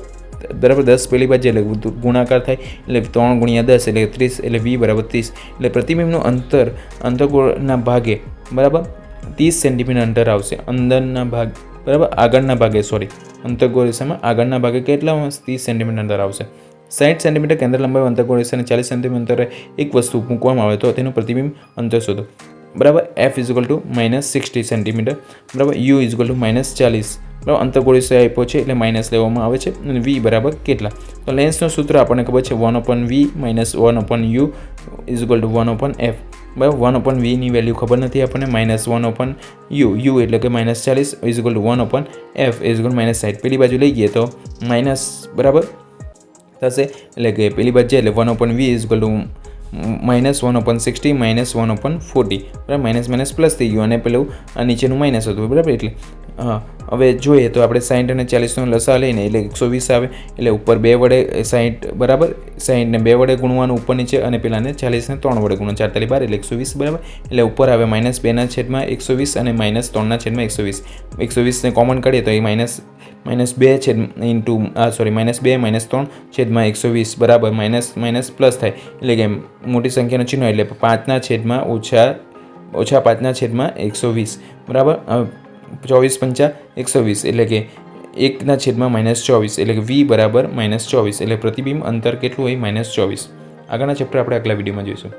10 પહેલી બાજુ એટલે ગુણાકાર થાય એટલે 3 × 10 એટલે 30 એટલે v બરાબર 30. એટલે પ્રતિબિંબનું અંતર અંતર્ગોળના ભાગે બરાબર 30 સેન્ટીમીટર અંતર આવશે અંદરના ભાગ બરાબર આગળના ભાગે અંતર્ગોળ અરીસામાં આગળના ભાગે કેટલા 30 સેન્ટીમીટર અંતર આવશે. 60 સેન્ટીમીટર કેન્દ્ર લંબાઈ અંતર્ગોળ અરીસાને 40 સેન્ટીમીટર અંતરે એક વસ્તુ મૂકવામાં આવે તો તેનું પ્રતિબિંબ અંતર શોધો. બરાબર. f = -60 સેન્ટીમીટર બરાબર. u = -40 બરાબર. અંતર્ગોળ અરીસો આપ્યો છે એટલે માઇનસ લેવામાં આવે છે. અને v બરાબર કેટલા તો લેન્સનું સૂત્ર આપણને ખબર છે 1/v - 1/u = 1/f બરાબર. 1/v ની વેલ્યુ ખબર નથી આપણને -1/u એટલે કે -40 = 1/f -60. પેલી બાજુ લઈ ગઈએ તો માઇનસ બરાબર થશે એટલે કે પેલી બાજુ એટલે 1/v = -1/60 -1/40 બરાબર. માઇનસ પ્લસ થઈ ગયું અને પેલું આ નીચેનું માઇનસ હતું બરાબર. એટલે હા હવે જોઈએ તો આપણે 60 અને 40નો લસા લઈને એટલે 120 આવે. એટલે ઉપર 2 વડે 60 બરાબર. 60 ને 2 વડે ગુણવાનું ઉપર નીચે અને પેલાને 40 ને 3 વડે ગુણવાનું 4 × 12 એટલે 120 બરાબર. એટલે ઉપર આવે -2/120 અને -3/120. 120 ને કોમન કાઢીએ તો એ -2/3/120 બરાબર માઇનસ પ્લસ થાય એટલે કે મોટી સંખ્યાનું ચિહ્ન એટલે 5/-5/120 બરાબર. 24 × 5 = 120 એટલે કે 1/-24 એટલે કે v બરાબર -24 એટલે પ્રતિબિંબ અંતર કેટલું હોય -24. આગળના ચેપ્ટર આપણે આગલા વિડીયોમાં જોઈશું.